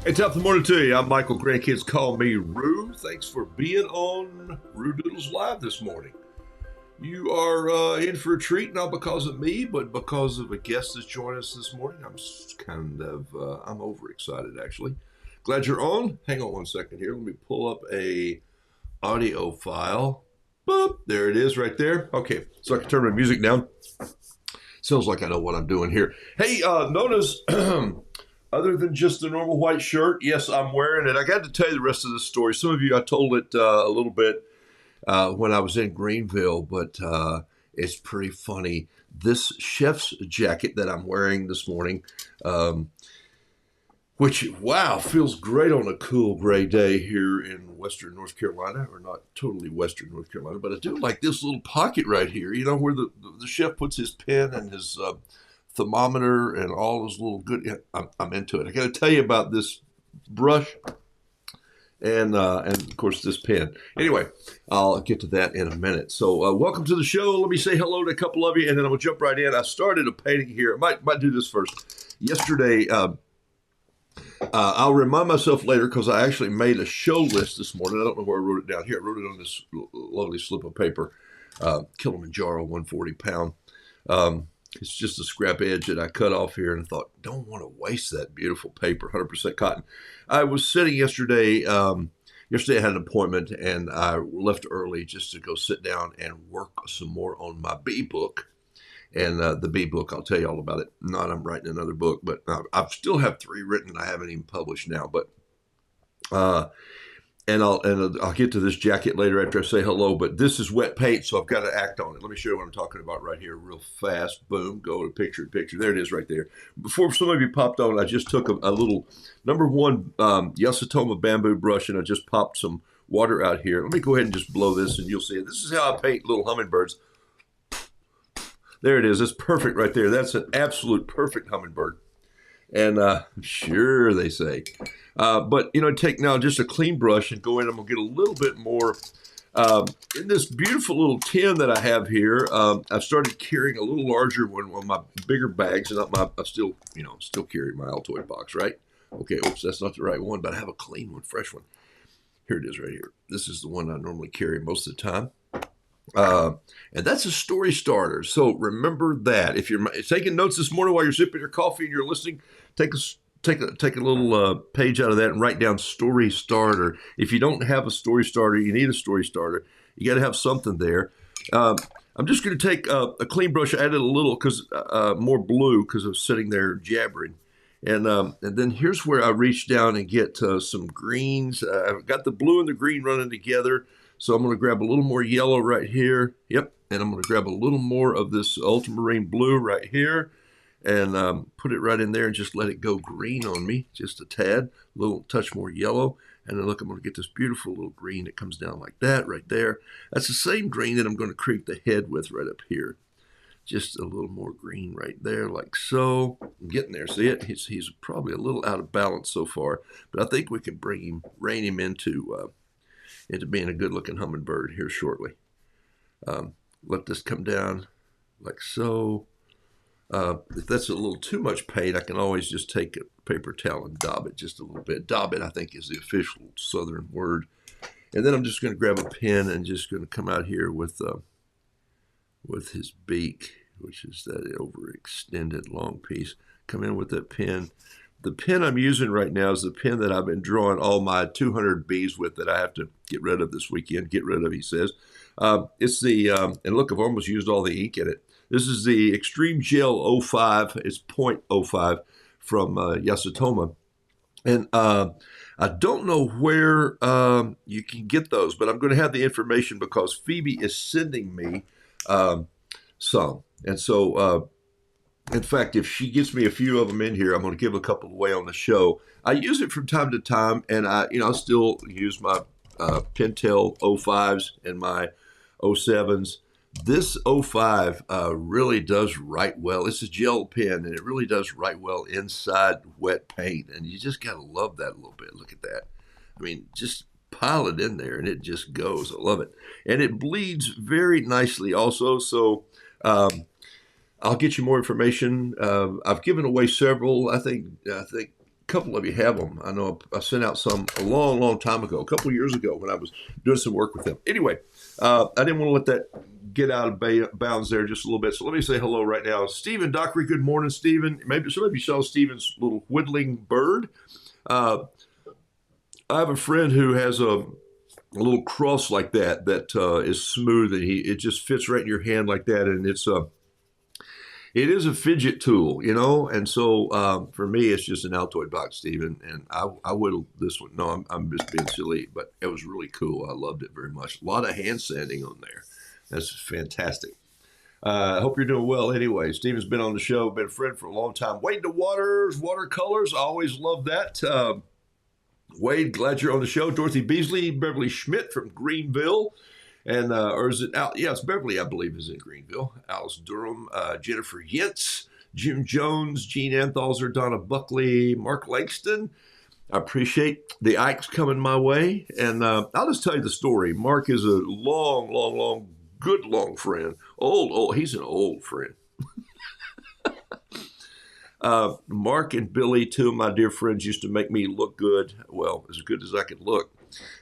Hey, top of the morning to you. I'm Michael. Grandkids call me Roo. Thanks for being on Roodoodles Live this morning. You are in for a treat, not because of me, but because of a guest that's joined us this morning. I'm overexcited actually. Glad you're on. Hang on one second here. Let me pull up a audio file. Boop, there it is right there. Okay, so I can turn my music down. Sounds like I know what I'm doing here. Hey, notice other than just the normal white shirt, yes, I'm wearing it. I got to tell you the rest of the story. Some of you, I told it a little bit when I was in Greenville, but it's pretty funny. This chef's jacket that I'm wearing this morning, which, wow, feels great on a cool gray day here in Western North Carolina, or not totally Western North Carolina, but I do like this little pocket right here, you know, where the chef puts his pen and his thermometer and all those little good. I'm into it. I got to tell you about this brush and of course this pen. Anyway, I'll get to that in a minute. So welcome to the show. Let me say hello to a couple of you, and then I'm gonna jump right in. I started a painting here. I might do this first. Yesterday, I'll remind myself later because I actually made a show list this morning. I don't know where I wrote it down here. I wrote it on this lovely slip of paper, Kilimanjaro 140 pound. It's just a scrap edge that I cut off here, and I thought, don't want to waste that beautiful paper, 100% cotton. I was sitting yesterday. Yesterday I had an appointment, and I left early just to go sit down and work some more on my bee book. And the bee book, I'll tell you all about it. Not I'm writing another book, but I still have 3 written. I haven't even published now, but and I'll get to this jacket later after I say hello, but this is wet paint, so I've got to act on it. Let me show you what I'm talking about right here real fast. Boom, go to picture. There it is right there. Before some of you popped on, I just took a little number 1 Yasutoma bamboo brush, and I just popped some water out here. Let me go ahead and just blow this, and you'll see it. This is how I paint little hummingbirds. There it is. It's perfect right there. That's an absolute perfect hummingbird. And sure, they say. But, you know, take now just a clean brush and go in. I'm going to get a little bit more in this beautiful little tin that I have here. I've started carrying a little larger one on my bigger bags. And I still carry my Altoid box, right? Okay, oops, that's not the right one, but I have a clean one, fresh one. Here it is right here. This is the one I normally carry most of the time. And that's a story starter. So remember that. If you're taking notes this morning while you're sipping your coffee and you're listening, take a little page out of that and write down story starter. If you don't have a story starter, you need a story starter. You got to have something there. I'm just going to take a clean brush. I added a little more blue because I was sitting there jabbering. And then here's where I reach down and get some greens. I've got the blue and the green running together. So I'm going to grab a little more yellow right here. Yep. And I'm going to grab a little more of this ultramarine blue right here and put it right in there and just let it go green on me, just a tad, a little touch more yellow. And then look, I'm going to get this beautiful little green that comes down like that right there. That's the same green that I'm going to create the head with right up here. Just a little more green right there, like so. I'm getting there. See it? He's probably a little out of balance so far, but I think we can rein him into being a good-looking hummingbird here shortly. Let this come down like so. If that's a little too much paint, I can always just take a paper towel and daub it just a little bit. Daub it, I think, is the official Southern word. And then I'm just going to grab a pen and just going to come out here with his beak, which is that overextended long piece. Come in with that pen. The pen I'm using right now is the pen that I've been drawing all my 200 bees with that I have to get rid of this weekend. Get rid of, he says. It's the, and look, I've almost used all the ink in it. This is the Extreme Gel 05. It's .05 from Yasutoma. And I don't know where you can get those, but I'm going to have the information because Phoebe is sending me some. And so, in fact, if she gets me a few of them in here, I'm going to give a couple away on the show. I use it from time to time, and I still use my Pentel 05s and my 07s. This 05 really does write well. It's a gel pen, and it really does write well inside wet paint, and you just got to love that a little bit. Look at that. I mean, just pile it in there, and it just goes. I love it. And it bleeds very nicely also, so I'll get you more information. I've given away several. I think couple of you have them. I know I sent out some a long, long time ago, a couple of years ago when I was doing some work with them. Anyway, I didn't want to let that get out of bounds there just a little bit. So let me say hello right now. Stephen Dockery, good morning, Stephen. Maybe some of you saw Stephen's little whittling bird. I have a friend who has a little cross like that is smooth, and it just fits right in your hand like that, and it is a fidget tool, you know, and so for me, it's just an Altoid box, Stephen, and I whittled this one. No, I'm just being silly, but it was really cool. I loved it very much. A lot of hand sanding on there. That's fantastic. I hope you're doing well anyway. Stephen's been on the show, been a friend for a long time. Wade DeWaters, watercolors, I always love that. Wade, glad you're on the show. Dorothy Beasley, Beverly Schmidt from Greenville. And, or is it out? Yeah, it's Beverly, I believe, is in Greenville. Alice Durham, Jennifer Yentz, Jim Jones, Gene Anthalzer, Donna Buckley, Mark Langston. I appreciate the Ikes coming my way. And I'll just tell you the story. Mark is a long, good long friend. Old, he's an old friend. Mark and Billy, two of my dear friends, used to make me look good. Well, as good as I could look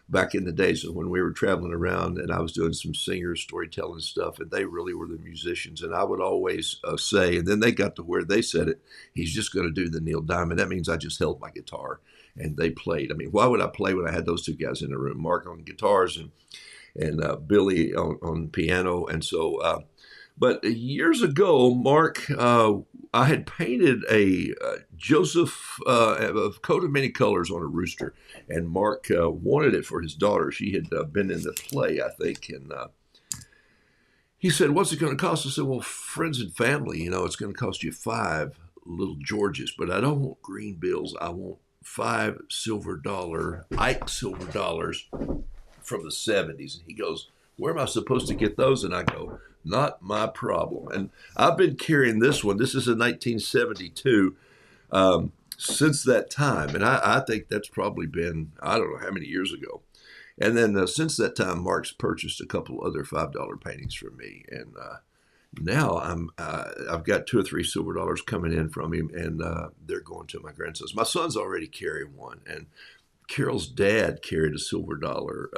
back in the days when we were traveling around and I was doing some singer storytelling stuff, and they really were the musicians. And I would always say, and then they got to where they said it, he's just going to do the Neil Diamond. That means I just held my guitar and they played. I mean, why would I play when I had those two guys in the room, Mark on guitars and Billy on piano? And so, but years ago, Mark, I had painted a Joseph a coat of many colors on a rooster, and Mark wanted it for his daughter. She had been in the play, I think, and he said, "What's it going to cost?" I said, "Well, friends and family, you know, it's going to cost you 5 little Georges, but I don't want green bills. I want 5 Ike silver dollars from the 70s." And he goes, "Where am I supposed to get those?" And I go, "Not my problem." And I've been carrying this one. This is a 1972 since that time. And I think that's probably been, I don't know how many years ago. And then since that time, Mark's purchased a couple other $5 paintings from me. And now I've got 2 or 3 silver dollars coming in from him, and they're going to my grandsons. My son's already carrying one, and Carol's dad carried a silver dollar.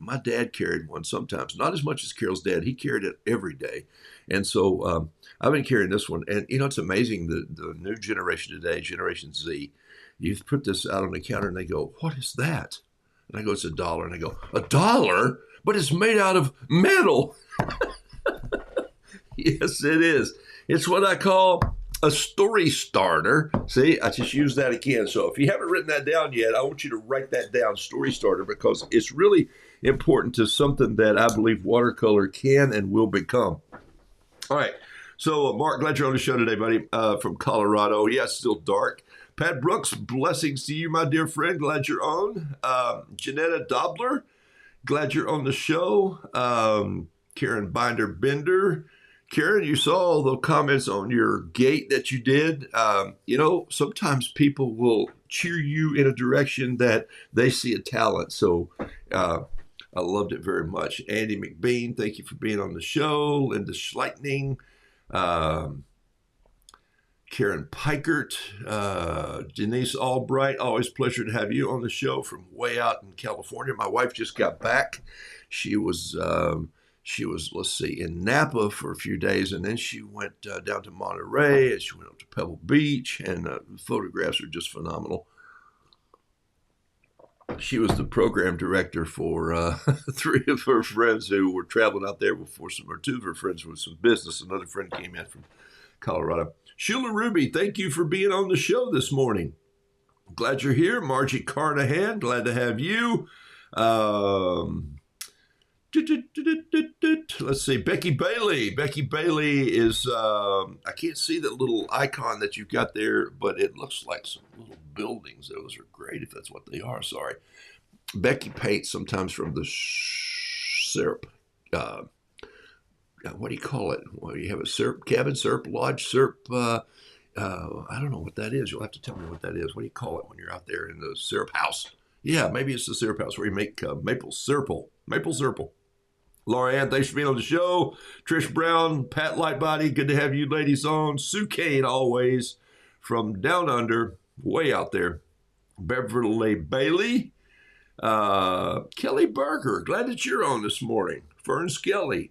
My dad carried one sometimes, not as much as Carol's dad. He carried it every day. And so I've been carrying this one. And, you know, it's amazing, the new generation today, Generation Z, you put this out on the counter and they go, "What is that?" And I go, "It's $1. And I go, $1? But it's made out of metal." Yes, it is. It's what I call a story starter. See, I just used that again. So if you haven't written that down yet, I want you to write that down, story starter, because it's really important to something that I believe watercolor can and will become. All right. So, Mark, glad you're on the show today, buddy, from Colorado. Yeah, it's still dark. Pat Brooks, blessings to you, my dear friend. Glad you're on. Janetta Dobler, glad you're on the show. Karen Binder-Bender. Karen, you saw all the comments on your gate that you did. You know, sometimes people will cheer you in a direction that they see a talent. So I loved it very much. Andy McBean, thank you for being on the show. Linda Schleitning, Karen Pikert, Denise Albright, always a pleasure to have you on the show from way out in California. My wife just got back. She was, let's see, in Napa for a few days, and then she went down to Monterey, and she went up to Pebble Beach, and the photographs are just phenomenal. She was the program director for 3 of her friends who were traveling out there before or 2 of her friends with some business. Another friend came in from Colorado. Sheila Ruby, thank you for being on the show this morning. Glad you're here. Margie Carnahan, glad to have you. Let's see, Becky Bailey. Becky Bailey is, I can't see that little icon that you've got there, but it looks like some little buildings. Those are great if that's what they are. Sorry. Becky paints sometimes from the syrup. What do you call it? Well, you have a syrup cabin, syrup lodge, syrup. I don't know what that is. You'll have to tell me what that is. What do you call it when you're out there in the syrup house? Yeah, maybe it's the syrup house where you make maple syrup. Maple syrup. Laura Ann, thanks for being on the show. Trish Brown, Pat Lightbody, good to have you ladies on. Sue Kane, always from down under, way out there. Beverly Bailey, Kelly Berger. Glad that you're on this morning. Fern Skelly,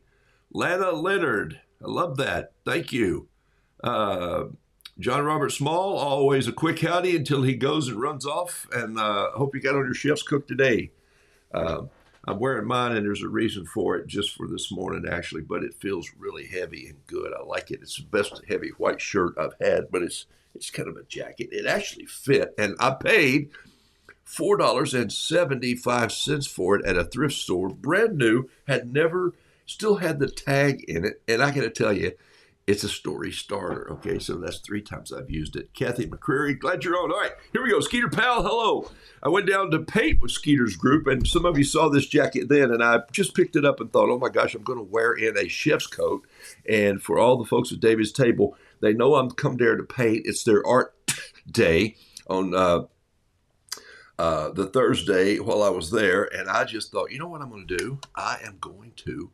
Lana Leonard. I love that. Thank you. Uh, John Robert Small, always a quick howdy until he goes and runs off. And hope you got all your chefs cooked today. Uh, I'm wearing mine, and there's a reason for it, just for this morning, actually. But it feels really heavy and good. I like it. It's the best heavy white shirt I've had, but it's kind of a jacket. It actually fit, and I paid $4.75 for it at a thrift store, brand new. Still had the tag in it, and I got to tell you, it's a story starter. Okay, so that's 3 times I've used it. Kathy McCreary, glad you're on. All right, here we go. Skeeter Pal, hello. I went down to paint with Skeeter's group, and some of you saw this jacket then, and I just picked it up and thought, oh my gosh, I'm going to wear in a chef's coat. And for all the folks at David's Table, they know I'm come there to paint. It's their art day on the Thursday while I was there, and I just thought, you know what I'm going to do? I am going to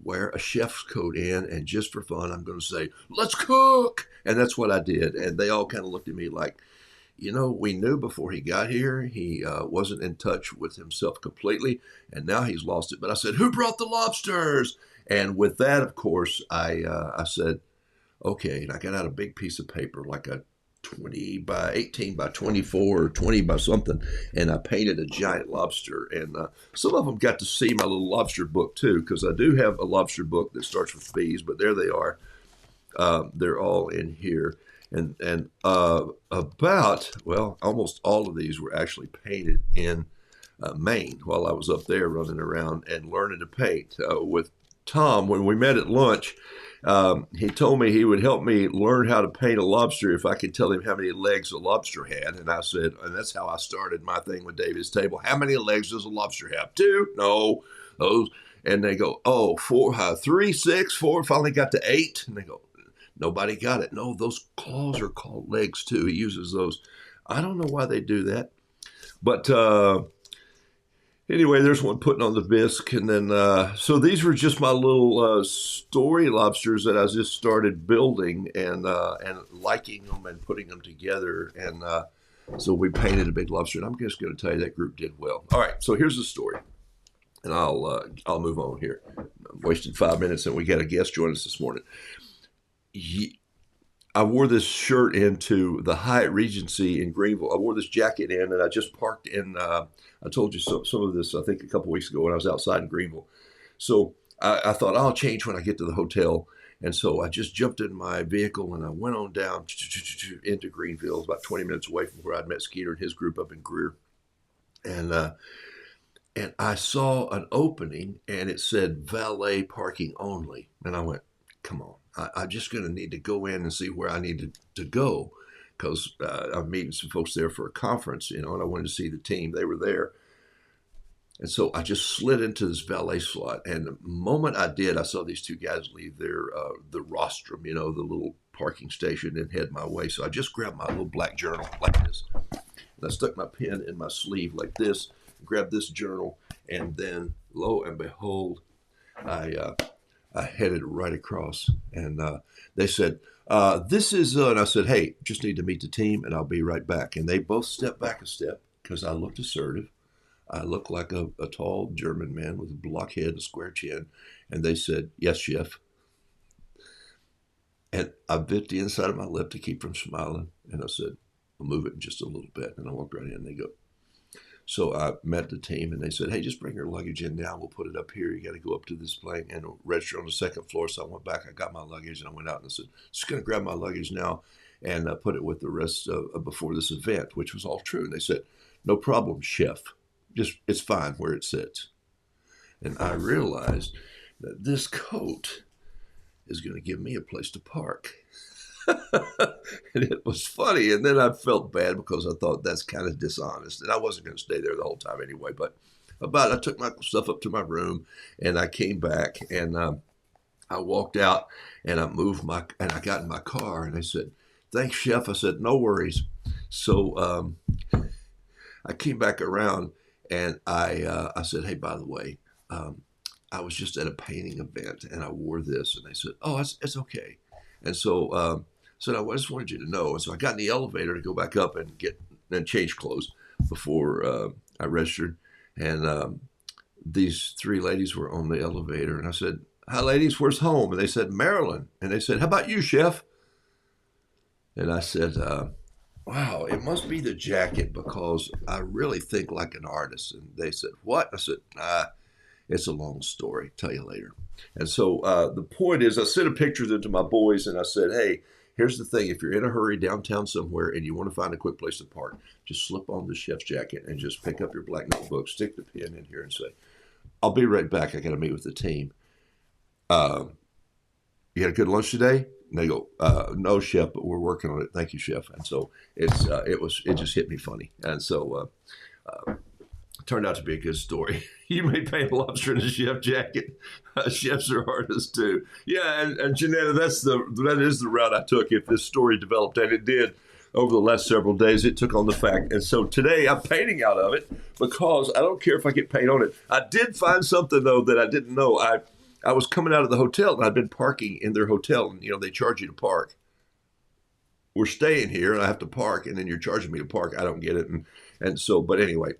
wear a chef's coat in, and just for fun, I'm going to say, let's cook. And that's what I did. And they all kind of looked at me like, we knew before he got here, he wasn't in touch with himself completely, and now he's lost it. But I said, who brought the lobsters? And with that, of course, I said, okay. And I got out a big piece of paper, like a 20 by 18 by 24 or 20 by something, and I painted a giant lobster. And some of them got to see my little lobster book too, because I do have a lobster book that starts with B's, but there they are. They're all in here. And almost all of these were actually painted in Maine while I was up there running around and learning to paint with Tom. When we met at lunch, he told me he would help me learn how to paint a lobster if I could tell him how many legs a lobster had. And I said, and that's how I started my thing with David's Table. How many legs does a lobster have? 2? No. Those. And they go, 4, 3, 6, 4. Finally got to 8. And they go, nobody got it. No, those claws are called legs too. He uses those. I don't know why they do that. But anyway, there's one putting on the bisque. And then, so these were just my little story lobsters that I just started building and liking them and putting them together. And so we painted a big lobster. And I'm just going to tell you that group did well. All right, so here's the story. And I'll move on here. I'm wasting 5 minutes, and we got a guest join us this morning. I wore this shirt into the Hyatt Regency in Greenville. I wore this jacket in, and I just parked in. I told you some of this, I think, a couple weeks ago when I was outside in Greenville. So I thought I'll change when I get to the hotel. And so I just jumped in my vehicle and I went on down into Greenville, about 20 minutes away from where I'd met Skeeter and his group up in Greer. And I saw an opening, and it said valet parking only. And I went, come on. I'm just going to need to go in and see where I need to go, because I'm meeting some folks there for a conference, and I wanted to see the team. They were there. And so I just slid into this valet slot. And the moment I did, I saw these 2 guys leave the rostrum, the little parking station, and head my way. So I just grabbed my little black journal like this. And I stuck my pen in my sleeve like this, grabbed this journal, and then lo and behold, I headed right across, and they said, this is, and I said, hey, just need to meet the team, and I'll be right back. And they both stepped back a step, because I looked assertive. I looked like a tall German man with a block head and a square chin. And they said, yes, chef. And I bit the inside of my lip to keep from smiling. And I said, I'll move it just a little bit. And I walked right in, and they go. So I met the team, and they said, hey, just bring your luggage in now. We'll put it up here. You got to go up to this plane and register on the 2nd floor. So I went back. I got my luggage, and I went out and I said, just going to grab my luggage now and put it with the rest before this event, which was all true. And they said, no problem, chef. Just, it's fine where it sits. And I realized that this coat is going to give me a place to park. And it was funny. And then I felt bad because I thought that's kind of dishonest. And I wasn't going to stay there the whole time anyway. But I took my stuff up to my room, and I came back, and I walked out, and I got in my car, and they said, thanks, chef. I said, no worries. So I came back around, and I said, hey, by the way, I was just at a painting event, and I wore this. And they said, oh, it's okay. And so I just wanted you to know. And so I got in the elevator to go back up and change clothes. before I registered, and these three ladies were on the elevator, and I said, "Hi, ladies, where's home?" And they said, "Maryland." And they said, "How about you, chef?" And I said, "Wow, it must be the jacket because I really think like an artist." And they said, "What?" I said, "It's a long story. Tell you later." And so the point is, I sent a picture to my boys, and I said, "Hey, here's the thing. If you're in a hurry downtown somewhere and you want to find a quick place to park, just slip on the chef's jacket and just pick up your black notebook, stick the pen in here, and say, 'I'll be right back. I got to meet with the team. You had a good lunch today?' And they go, 'No, chef, but we're working on it. Thank you, chef.'" And so it just hit me funny. And so it turned out to be a good story. You may paint a lobster in a chef jacket. Chefs are artists too. Yeah, and Janetta, that is the route I took if this story developed, and it did over the last several days. It took on the fact. And so today I'm painting out of it because I don't care if I get paint on it. I did find something, though, that I didn't know. I was coming out of the hotel, and I'd been parking in their hotel, and, they charge you to park. We're staying here, and I have to park, and then you're charging me to park. I don't get it. And so, but anyway,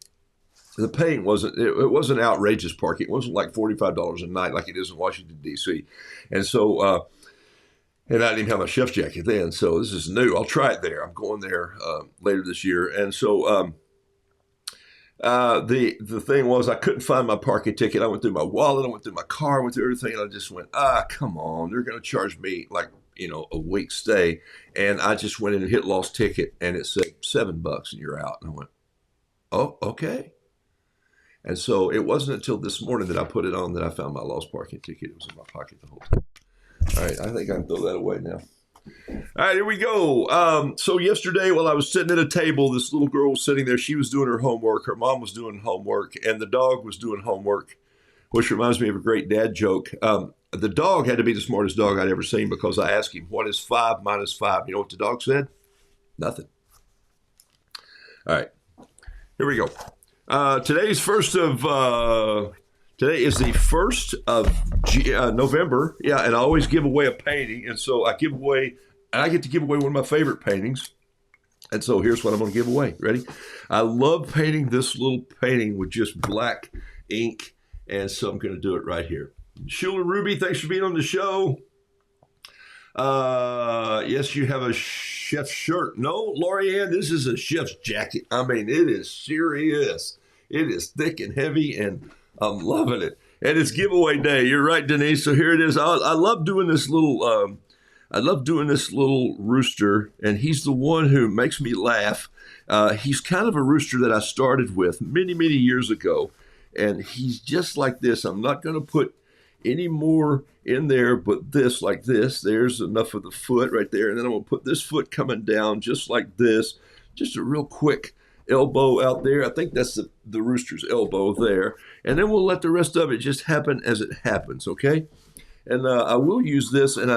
the paying it wasn't outrageous parking. It wasn't like $45 a night like it is in Washington, D.C. And so, and I didn't have my chef's jacket then, so this is new. I'll try it there. I'm going there later this year. And so the thing was, I couldn't find my parking ticket. I went through my wallet, I went through my car, I went through everything, and I just went, come on, they're going to charge me like, a week stay. And I just went in and hit lost ticket, and it said $7 and you're out. And I went, oh, okay. And so it wasn't until this morning that I put it on that I found my lost parking ticket. It was in my pocket the whole time. All right, I think I can throw that away now. All right, here we go. So yesterday, while I was sitting at a table, this little girl was sitting there. She was doing her homework. Her mom was doing homework, and the dog was doing homework, which reminds me of a great dad joke. The dog had to be the smartest dog I'd ever seen because I asked him, "What is 5 minus 5? You know what the dog said? Nothing. All right, here we go. Today is the 1st of November. Yeah, and I always give away a painting. And so I get to give away one of my favorite paintings. And so here's what I'm going to give away. Ready? I love painting this little painting with just black ink. And so I'm going to do it right here. Sheila Ruby, thanks for being on the show. Yes, you have a chef's shirt. No, Lorianne, this is a chef's jacket. I mean, it is serious. It is thick and heavy, and I'm loving it. And it's giveaway day. You're right, Denise. So here it is. I love doing this little. I love doing this little rooster, and he's the one who makes me laugh. He's kind of a rooster that I started with many, many years ago, and he's just like this. I'm not going to put any more in there but this, like this. There's enough of the foot right there, and then I'm going to put this foot coming down just like this. Just a real quick elbow out there. I think that's the rooster's elbow there. And then we'll let the rest of it just happen as it happens, okay? And I will use this, and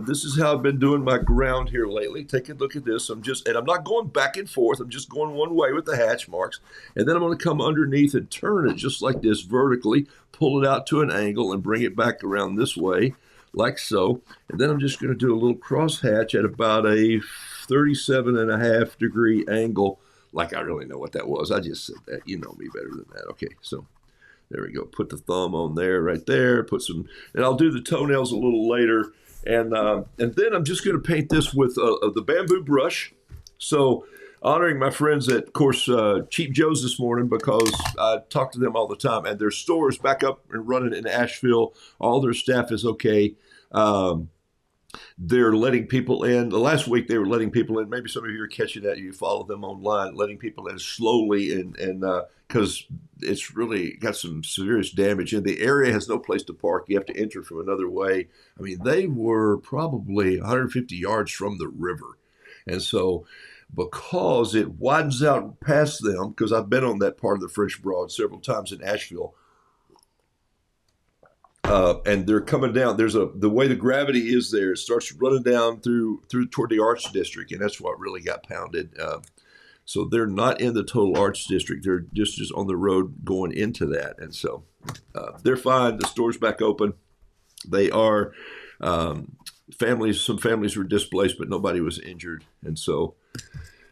this is how I've been doing my ground here lately. Take a look at this. I'm not going back and forth. I'm just going one way with the hatch marks. And then I'm going to come underneath and turn it just like this vertically, pull it out to an angle, and bring it back around this way, like so. And then I'm just going to do a little cross hatch at about a 37.5 degree angle. Like I really know what that was. I just said that. You know me better than that. Okay, so there we go. Put the thumb on there, right there. Put some, and I'll do the toenails a little later. And then I'm just going to paint this with the bamboo brush. So honoring my friends at, of course, Cheap Joe's this morning because I talk to them all the time. And their store is back up and running in Asheville. All their staff is okay. They're letting people in. The last week they were letting people in. Maybe some of you are catching that. You follow them online, letting people in slowly, and because it's really got some serious damage. And the area has no place to park. You have to enter from another way. I mean, they were probably 150 yards from the river. And so because it widens out past them, because I've been on that part of the French Broad several times in Asheville, and they're coming down. The way the gravity is there, it starts running down through toward the Arts District, and that's what really got pounded. So they're not in the total Arts District. They're just on the road going into that, and so they're fine. The store's back open. They are families. Some families were displaced, but nobody was injured, and so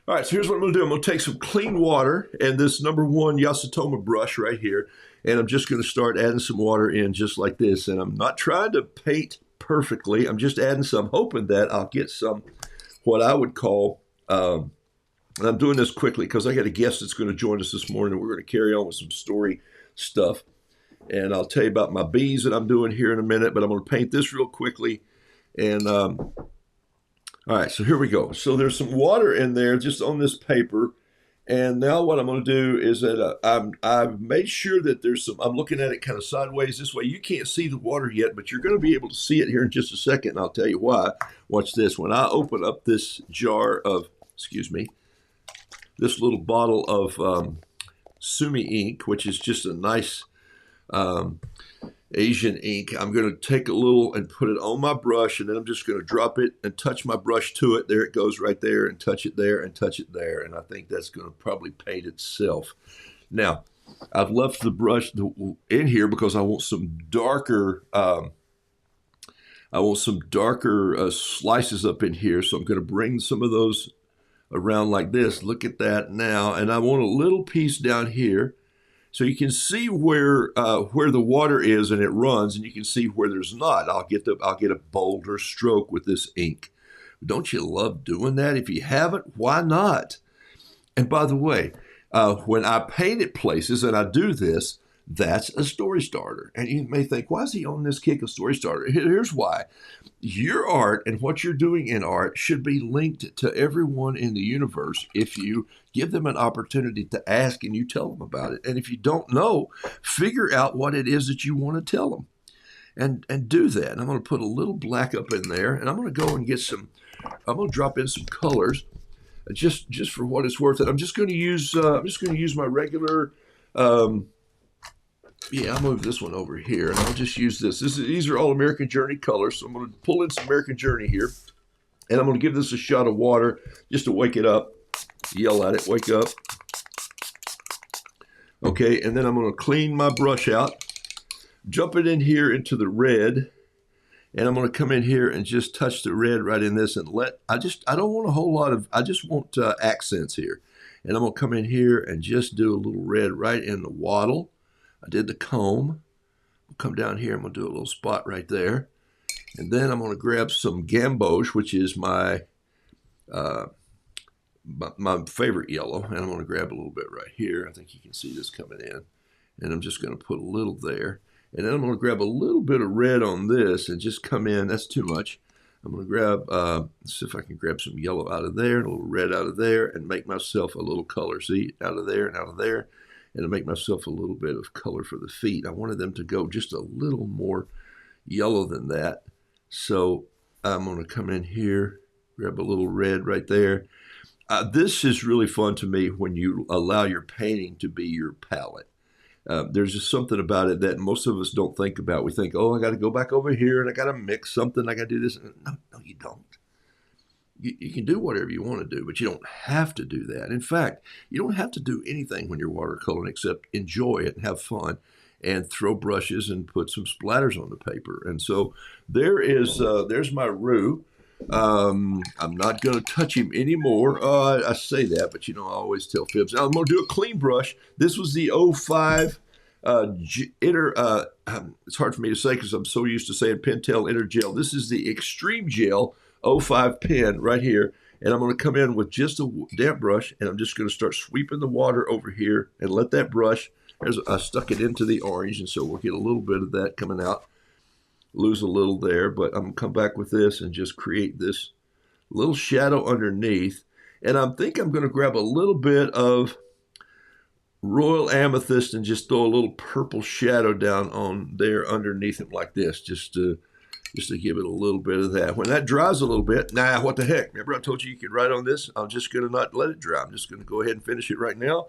All right, so here's what I'm going to do. I'm going to take some clean water and this #1 Yasutoma brush right here, and I'm just going to start adding some water in just like this. And I'm not trying to paint perfectly. I'm just adding some, hoping that I'll get some, what I would call, and I'm doing this quickly because I got a guest that's going to join us this morning, and we're going to carry on with some story stuff. And I'll tell you about my bees that I'm doing here in a minute, but I'm going to paint this real quickly. And all right, so here we go. So there's some water in there just on this paper. And now what I'm going to do is that I've made sure that there's some, I'm looking at it kind of sideways this way. You can't see the water yet, but you're going to be able to see it here in just a second. And I'll tell you why. Watch this. When I open up this jar of, excuse me, this little bottle of Sumi ink, which is just a nice Asian ink, I'm going to take a little and put it on my brush, and then I'm just going to drop it and touch my brush to it. There it goes right there, and touch it there and touch it there, and I think that's going to probably paint itself. Now, I've left the brush in here because I want some darker slices up in here, so I'm going to bring some of those around like this. Look at that now, and I want a little piece down here. So you can see where the water is and it runs, and you can see where there's not. I'll get a bolder stroke with this ink. Don't you love doing that? If you haven't, why not? And by the way, when I paint at places and I do this, that's a story starter. And you may think, why is he on this kick of story starter? Here's why. Your art and what you're doing in art should be linked to everyone in the universe if you give them an opportunity to ask and you tell them about it. And if you don't know, figure out what it is that you want to tell them and do that. And I'm going to put a little black up in there, and I'm going to go and get some, I'm going to drop in some colors just for what it's worth. And I'm just going to use my regular, yeah, I'll move this one over here, and I'll just use this. These are all American Journey colors, so I'm going to pull in some American Journey here, and I'm going to give this a shot of water just to wake it up. Yell at it, wake up. Okay, and then I'm going to clean my brush out, jump it in here into the red, and I'm going to come in here and just touch the red right in this, and I don't want a whole lot of, I just want accents here. And I'm going to come in here and just do a little red right in the wattle. I did the comb. I'll come down here. I'm going to do a little spot right there. And then I'm going to grab some gamboge, which is my favorite yellow. And I'm going to grab a little bit right here. I think you can see this coming in. And I'm just going to put a little there. And then I'm going to grab a little bit of red on this and just come in. That's too much. I'm going to grab, let's see if I can grab some yellow out of there, and a little red out of there, and make myself a little color. See, out of there and out of there. And to make myself a little bit of color for the feet. I wanted them to go just a little more yellow than that. So I'm going to come in here, grab a little red right there. This is really fun to me when you allow your painting to be your palette. There's just something about it that most of us don't think about. We think, oh, I got to go back over here and I got to mix something. I got to do this. No, you don't. You can do whatever you want to do, but you don't have to do that. In fact, you don't have to do anything when you're watercoloring except enjoy it and have fun and throw brushes and put some splatters on the paper. And so there's my Roo. I'm not going to touch him anymore. I say that, but I always tell fibs. Now I'm going to do a clean brush. This was the 05 it's hard for me to say because I'm so used to saying Pentel Inner Gel. This is the Extreme Gel 05 pen right here, and I'm going to come in with just a damp brush, and I'm just going to start sweeping the water over here and let that brush, I stuck it into the orange, and so we'll get a little bit of that coming out, lose a little there, but I'm going to come back with this and just create this little shadow underneath, and I think I'm going to grab a little bit of Royal Amethyst and just throw a little purple shadow down on there underneath it like this, just to give it a little bit of that. When that dries a little bit, what the heck? Remember I told you could write on this? I'm just going to not let it dry. I'm just going to go ahead and finish it right now.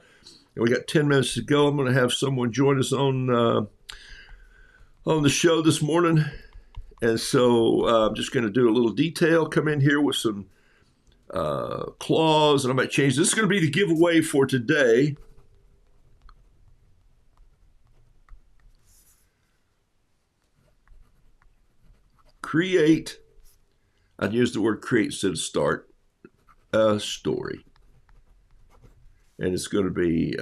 And we got 10 minutes to go. I'm going to have someone join us on the show this morning. And so I'm just going to do a little detail, come in here with some claws, and I might change. This is going to be the giveaway for today. Create, I'd use the word create instead of start, a story. and it's going to be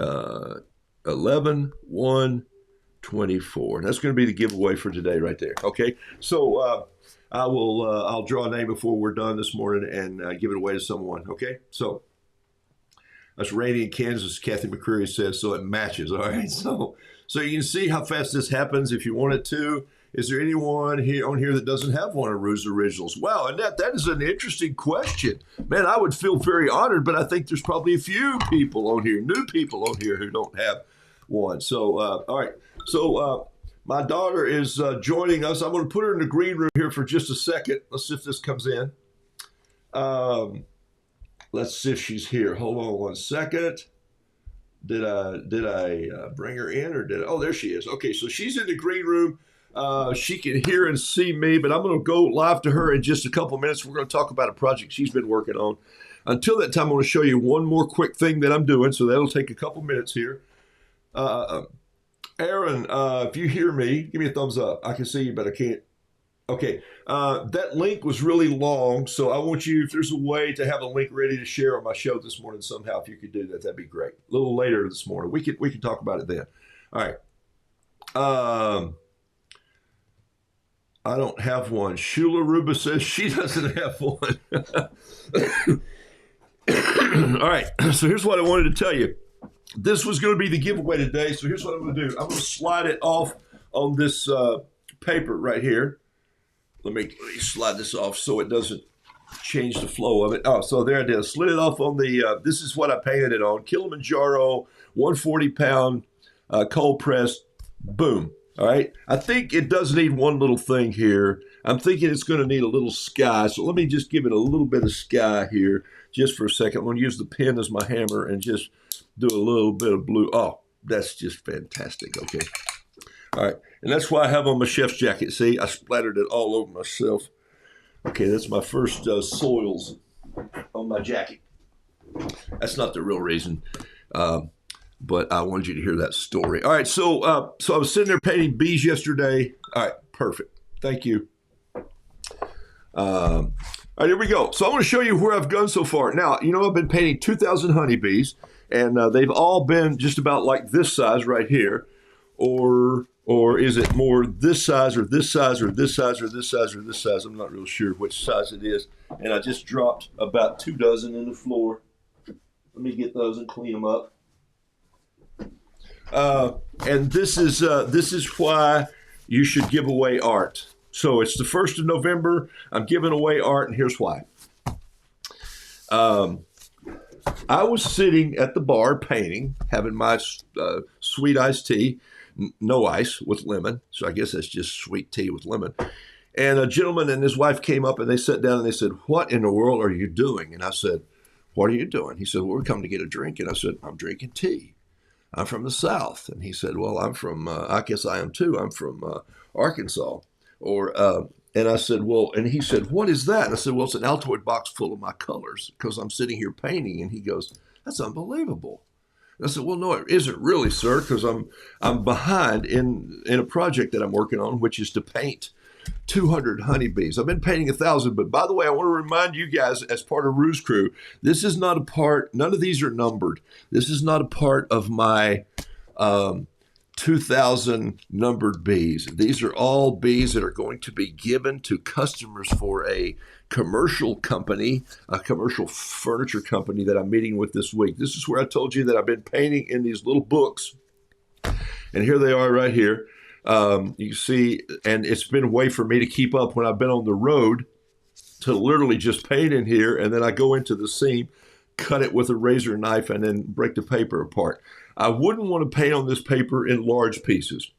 11/1/24. That's going to be the giveaway for today right there. Okay, so I'll draw a name before we're done this morning and give it away to someone. Okay, so that's Randy in Kansas. Kathy McCreary says so. It matches. All right, so you can see how fast this happens if you want it to. Is there anyone here on here that doesn't have one of Roos Originals? Wow, Annette, that is an interesting question. Man, I would feel very honored, but I think there's probably a few people on here, new people on here who don't have one. So, all right. So, my daughter is joining us. I'm going to put her in the green room here for just a second. Let's see if this comes in. Let's see if she's here. Hold on one second. Did I bring her in or did I? Oh, there she is. Okay, so she's in the green room. She can hear and see me, but I'm going to go live to her in just a couple minutes. We're going to talk about a project she's been working on. Until that time, I want to show you one more quick thing that I'm doing, so that'll take a couple minutes here. Arin, if you hear me, give me a thumbs up. I can see you, but I can't. Okay, that link was really long, so I want you, if there's a way to have a link ready to share on my show this morning somehow, if you could do that, that'd be great. A little later this morning. We could talk about it then. All right. I don't have one. Shula Ruba says she doesn't have one. All right, so here's what I wanted to tell you. This was going to be the giveaway today, so here's what I'm going to do. I'm going to slide it off on this paper right here. Let me slide this off so it doesn't change the flow of it. Oh, so there it is. Slid it off on the, this is what I painted it on. Kilimanjaro, 140-pound cold pressed, boom. All right, I think it does need one little thing here. I'm thinking it's going to need a little sky. So let me just give it a little bit of sky here just for a second. I'm going to use the pen as my hammer and just do a little bit of blue. Oh, that's just fantastic. Okay. All right, and that's why I have on my chef's jacket. See, I splattered it all over myself. Okay, that's my first soils on my jacket. That's not the real reason. But I wanted you to hear that story. All right, so I was sitting there painting bees yesterday. All right, perfect. Thank you. All right, here we go. So I want to show you where I've gone so far. Now, you know, I've been painting 2,000 honeybees, and they've all been just about like this size right here, or is it more this size or this size or this size or this size or this size? I'm not real sure which size it is. And I just dropped about 2 dozen in the floor. Let me get those and clean them up. And this is why you should give away art. So it's the 1st of November. I'm giving away art, and here's why. I was sitting at the bar painting, having my sweet iced tea, no ice with lemon. So I guess that's just sweet tea with lemon. And a gentleman and his wife came up, and they sat down, and they said, "What in the world are you doing?" And I said, "What are you doing?" He said, "Well, we're coming to get a drink." And I said, "I'm drinking tea. I'm from the South." And he said, "Well, I'm from, I guess I am too. I'm from Arkansas." And I said, "Well," and he said, "What is that?" And I said, "Well, it's an Altoid box full of my colors because I'm sitting here painting." And he goes, "That's unbelievable." And I said, "Well, no, it isn't really, sir, because I'm behind in a project that I'm working on, which is to paint 200 honeybees. I've been painting 1,000, but by the way, I want to remind you guys as part of Roos Crew, this is not a part, none of these are numbered. This is not a part of my 2,000 numbered bees. These are all bees that are going to be given to customers for a commercial company, a commercial furniture company that I'm meeting with this week. This is where I told you that I've been painting in these little books, and here they are right here. You see, and it's been a way for me to keep up when I've been on the road to literally just paint in here, and then I go into the seam, cut it with a razor knife, and then break the paper apart. I wouldn't want to paint on this paper in large pieces,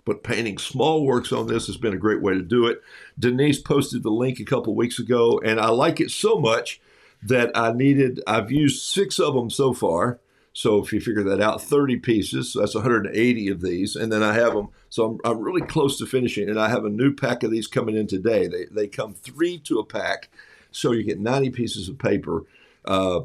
but painting small works on this has been a great way to do it. Denise posted the link a couple weeks ago, and I like it so much that I've used 6 of them so far. So if you figure that out, 30 pieces, so that's 180 of these. And then I have them, so I'm really close to finishing, and I have a new pack of these coming in today. They come 3 to a pack, so you get 90 pieces of paper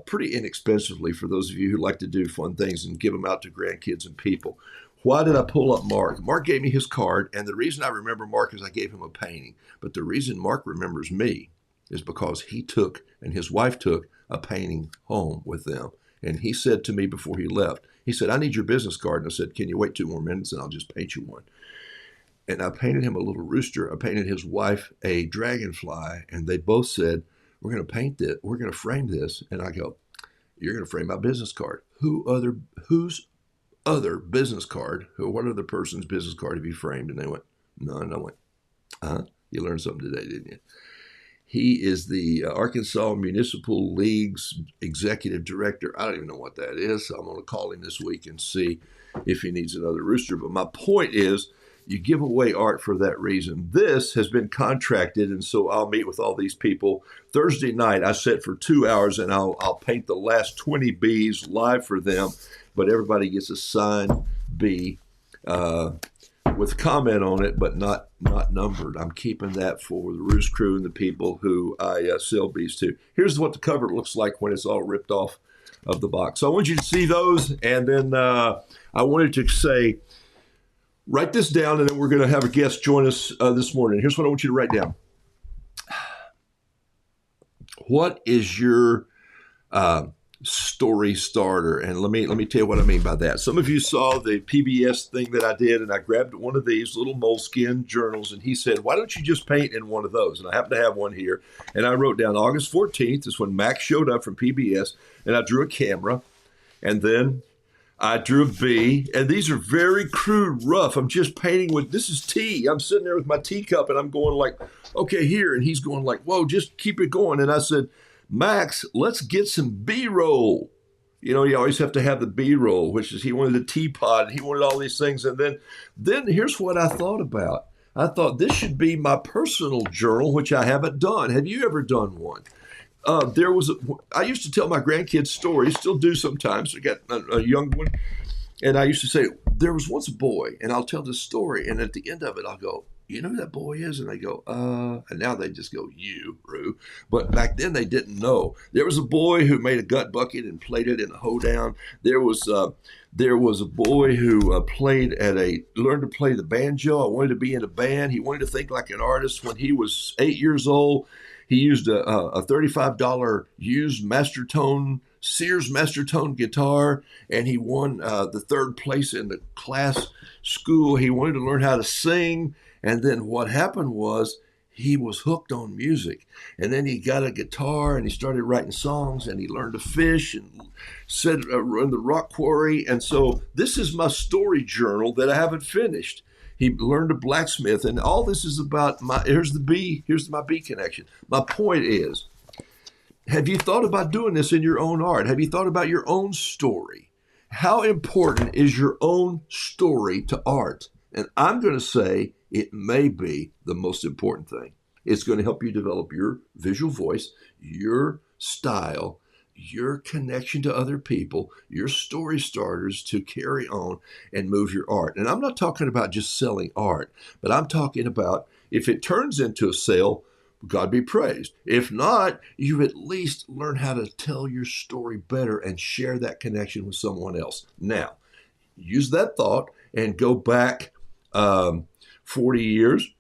pretty inexpensively for those of you who like to do fun things and give them out to grandkids and people. Why did I pull up Mark? Mark gave me his card, and the reason I remember Mark is I gave him a painting. But the reason Mark remembers me is because he took, and his wife took, a painting home with them. And he said to me before he left, he said, I need your business card. And I said, can you wait 2 more minutes and I'll just paint you one. And I painted him a little rooster. I painted his wife a dragonfly. And they both said, we're going to paint it. We're going to frame this. And I go, you're going to frame my business card. Whose other business card, what other person's business card have you framed? And they went, none. And I went, you learned something today, didn't you? He is the Arkansas Municipal League's executive director. I don't even know what that is. So I'm going to call him this week and see if he needs another rooster. But my point is, you give away art for that reason. This has been contracted, and so I'll meet with all these people. Thursday night, I set for 2 hours, and I'll paint the last 20 bees live for them. But everybody gets a signed bee with comment on it, but not numbered. I'm keeping that for the Roos crew and the people who I sell bees to. Here's what the cover looks like when it's all ripped off of the box. So I want you to see those, and then I wanted to say, write this down, and then we're going to have a guest join us this morning. Here's what I want you to write down. What is your story starter? And let me tell you what I mean by that. Some of you saw the PBS thing that I did, and I grabbed one of these little moleskin journals, and he said, why don't you just paint in one of those? And I happen to have one here, and I wrote down August 14th is when Max showed up from PBS, and I drew a camera, and then I drew a bee, and these are very crude, rough. I'm just painting with, this is tea. I'm sitting there with my teacup, and I'm going like, okay, here. And he's going like, whoa, just keep it going. And I said, Max, let's get some B-roll. You know, you always have to have the B-roll, which is he wanted the teapot, and he wanted all these things. And then here's what I thought about. I thought this should be my personal journal, which I haven't done. Have you ever done one? I used to tell my grandkids stories, still do sometimes. I got a young one. And I used to say, there was once a boy, and I'll tell this story. And at the end of it, I'll go, you know who that boy is? And they go, and now they just go, you, Roo. But back then they didn't know. There was a boy who made a gut bucket and played it in a hoedown. There was a boy who learned to play the banjo. I wanted to be in a band. He wanted to think like an artist. When he was 8 years old, he used a $35 used Sears Mastertone guitar, and he won the 3rd place in the class school. He wanted to learn how to sing, and then what happened was he was hooked on music. And then he got a guitar, and he started writing songs, and he learned to fish and run the rock quarry. And so this is my story journal that I haven't finished. He learned to blacksmith, and all this is about here's my bee connection. My point is, have you thought about doing this in your own art? Have you thought about your own story? How important is your own story to art? And I'm going to say it may be the most important thing. It's going to help you develop your visual voice, your style, your connection to other people, your story starters to carry on and move your art. And I'm not talking about just selling art, but I'm talking about if it turns into a sale, God be praised. If not, you at least learn how to tell your story better and share that connection with someone else. Now, use that thought and go back 40 years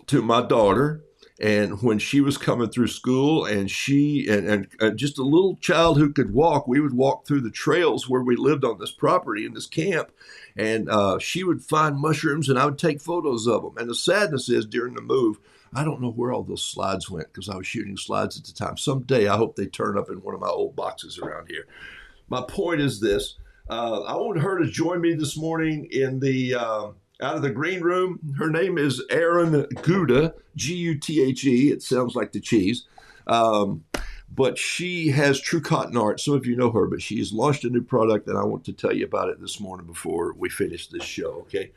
to my daughter. And when she was coming through school, and she and just a little child who could walk, we would walk through the trails where we lived on this property in this camp, and she would find mushrooms, and I would take photos of them. And the sadness is, during the move, I don't know where all those slides went because I was shooting slides at the time. Someday I hope they turn up in one of my old boxes around here. My point is this. I want her to join me this morning in the out of the green room. Her name is Arin True, G-U-T-H-E. It sounds like the cheese. But she has True Cotton Art. Some of you know her, but she has launched a new product, and I want to tell you about it this morning before we finish this show, okay?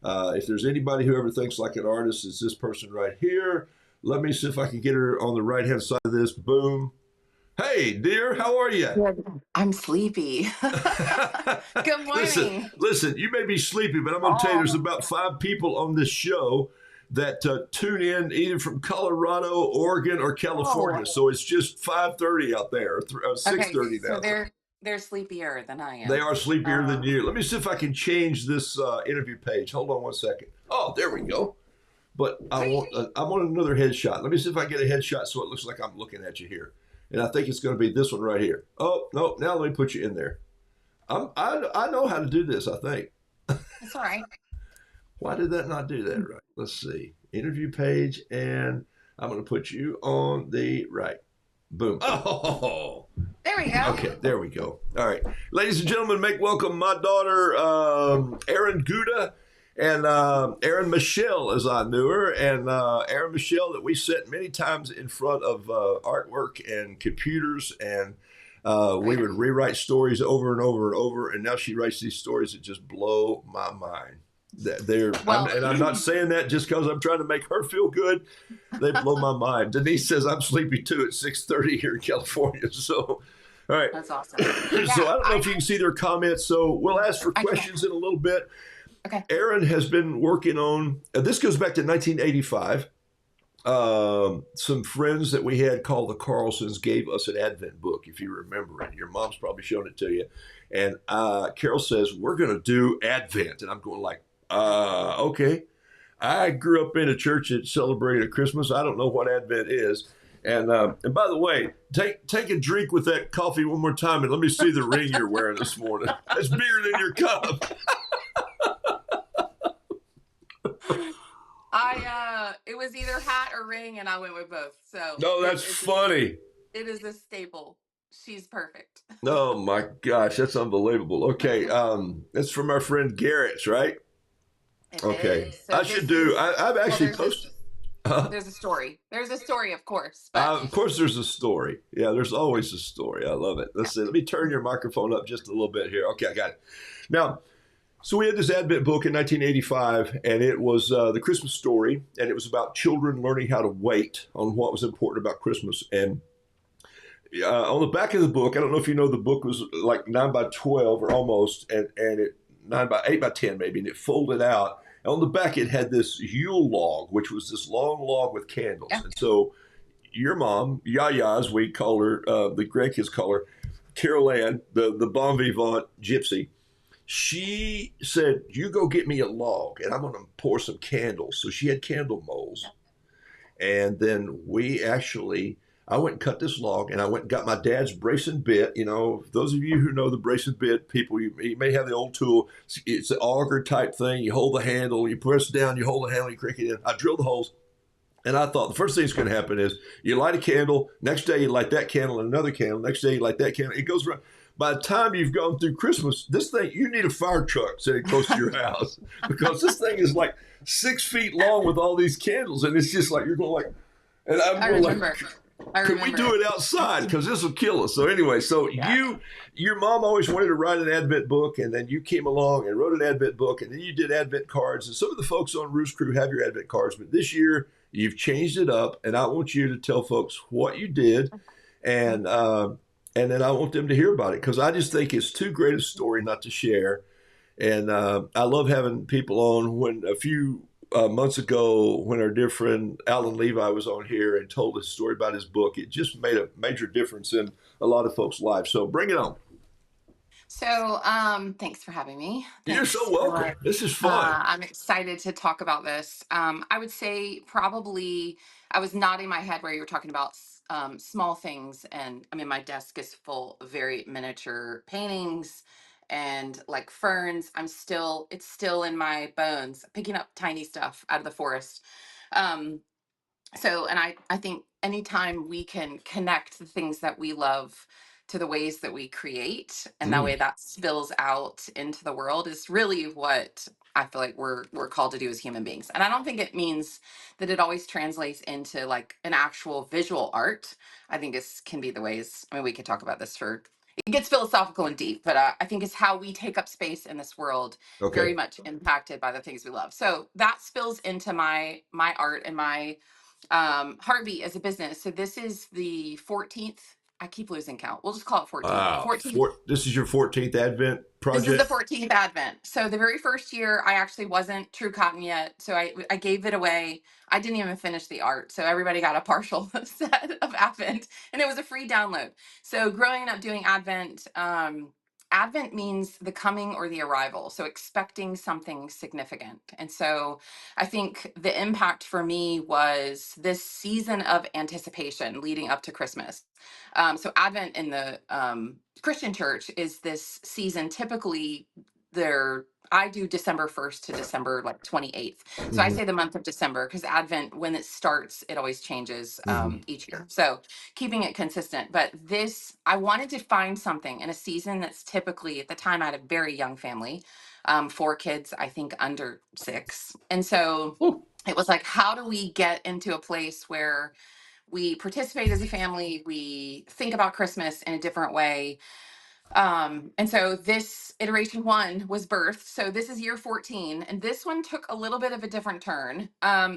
If there's anybody who ever thinks like an artist, it's this person right here. Let me see if I can get her on the right-hand side of this. Boom. Hey, dear, how are you? Good. I'm sleepy. Good morning. Listen, you may be sleepy, but I'm going to tell you there's about 5 people on this show that tune in either from Colorado, Oregon, or California. So it's just 5:30 out there, or 6:30 now. So they're sleepier than I am. They are sleepier than you. Let me see if I can change this interview page. Hold on one second. Oh, there we go. But I want another headshot. Let me see if I get a headshot so it looks like I'm looking at you here. and I think it's going to be this one right here. Oh no! Now let me put you in there. I know how to do this. I think. It's all right. Why did that not do that right? Let's see. Interview page, and I'm going to put you on the right. Boom. Oh, There we go. okay. There we go. All right. Ladies and gentlemen, make welcome my daughter, Arin Gouda, and Arin Michelle, as I knew her, and Arin Michelle that we sat many times in front of artwork and computers, and we would rewrite stories over and over and over, and now she writes these stories that just blow my mind. I'm not saying that just because I'm trying to make her feel good. They blow my mind. Denise says I'm sleepy too at 6:30 here in California. So, all right. That's awesome. So I don't know if you can see their comments. So we'll ask for questions in a little bit. Okay. Arin has been working on. This goes back to 1985. Some friends that we had called the Carlsons gave us an Advent book, if you remember it. Your mom's probably shown it to you. And Carol says, we're going to do Advent. And I'm going like, okay. I grew up in a church that celebrated Christmas. I don't know what Advent is. And by the way, take a drink with that coffee one more time and let me see the ring you're wearing this morning. That's bigger than your cup. It was either hat or ring, and I went with both. So No, that's funny. It is a staple. She's perfect. Oh my gosh, that's unbelievable. Okay, that's from our friend Garrett's, right? Okay, So I should do. I've actually posted. There's a story. There's a story, of course. Of course, there's a story. Yeah, there's always a story. I love it. Let's see. Let me turn your microphone up just a little bit here. Okay, I got it. Now, so we had this Advent book in 1985, and it was the Christmas story, and it was about children learning how to wait on what was important about Christmas. And on the back of the book, I don't know if you know, the book was like 9 by 12 or almost, and it 8 by 10 maybe, and it folded out. And on the back, it had this Yule log, which was this long log with candles. Yeah. And so your mom, Yaya, as we call her, the grandkids call her, Carol Ann, the bon vivant gypsy, she said, you go get me a log, and I'm going to pour some candles. So she had candle molds. And then I went and cut this log, and I went and got my dad's brace and bit. You know, those of you who know the brace and bit people, you may have the old tool. It's an auger type thing. You hold the handle, you press down, you hold the handle, you crank it in. I drilled the holes, and I thought the first thing that's going to happen is you light a candle. Next day, you light that candle and another candle. Next day, you light that candle. It goes around. By the time you've gone through Christmas, this thing, you need a fire truck sitting close to your house because this thing is like 6 feet long with all these candles, and it's just like you're going like, and I'm going like. Could we do it outside? Because this will kill us. So anyway, your mom always wanted to write an Advent book, and then you came along and wrote an Advent book, and then you did Advent cards. And some of the folks on Roos Crew have your Advent cards, but this year you've changed it up, and I want you to tell folks what you did, and then I want them to hear about it because I just think it's too great a story not to share. And I love having people on. When a few months ago, when our dear friend Alan Levi was on here and told us a story about his book, it just made a major difference in a lot of folks' lives. So bring it on. So thanks for having me. You're so welcome. This is fun. I'm excited to talk about this. I would say probably I was nodding my head where you were talking about small things. And I mean, my desk is full of very miniature paintings and like ferns. It's still in my bones, picking up tiny stuff out of the forest. Um, and I think anytime we can connect the things that we love to the ways that we create, and that way that spills out into the world, is really what I feel like we're called to do as human beings. And I don't think it means that it always translates into like an actual visual art. I think this can be the ways. I mean, we could talk about this for, it gets philosophical and deep, but I think it's how we take up space in this world, very much impacted by the things we love. So that spills into my art and my heartbeat as a business. So this is the 14th. I keep losing count. We'll just call it 14. Wow. 14th. This is your 14th Advent project? This is the 14th Advent. So the very first year, I actually wasn't True Cotton yet. So I gave it away. I didn't even finish the art. So everybody got a partial set of Advent, and it was a free download. So growing up doing Advent, Advent means the coming or the arrival. So expecting something significant. And so I think the impact for me was this season of anticipation leading up to Christmas. So Advent in the Christian church is this season typically there. I do December 1st to December like 28th. So I Hmm. say the month of December because Advent, when it starts, it always changes Hmm. each year. So keeping it consistent. But this, I wanted to find something in a season that's typically, at the time, I had a very young family, 4 kids, I think under 6. And so Oh, it was like, how do we get into a place where we participate as a family, we think about Christmas in a different way? And so this iteration 1 was birthed. So this is year 14, and this one took a little bit of a different turn.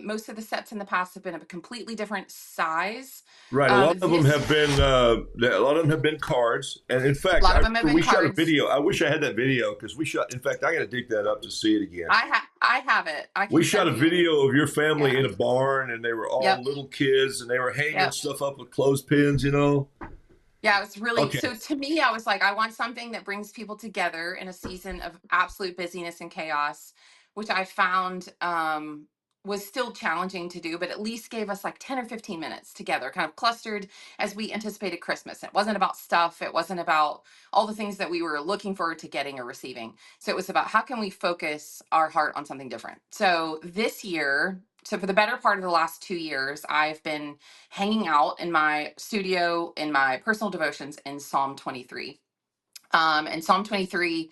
Most of the sets in the past have been of a completely different size. right. A lot of them This have been a lot of them have been cards, and in A fact, lot I of them have remember been we shot a cards. video. I wish I had that video because we shot. In fact, I got to dig that up to see it again. I have it. I We can shot a send you. video of your family Yeah. in a barn, and they were all Yep. little kids, and they were hanging Yep. stuff up with clothespins. You know. Yeah, it was really, Okay. so to me, I was like, I want something that brings people together in a season of absolute busyness and chaos, which I found was still challenging to do, but at least gave us like 10 or 15 minutes together, kind of clustered as we anticipated Christmas. It wasn't about stuff, it wasn't about all the things that we were looking forward to getting or receiving. So it was about how can we focus our heart on something different. So this year, so for the better part of the last 2 years, I've been hanging out in my studio in my personal devotions in Psalm 23. And Psalm 23,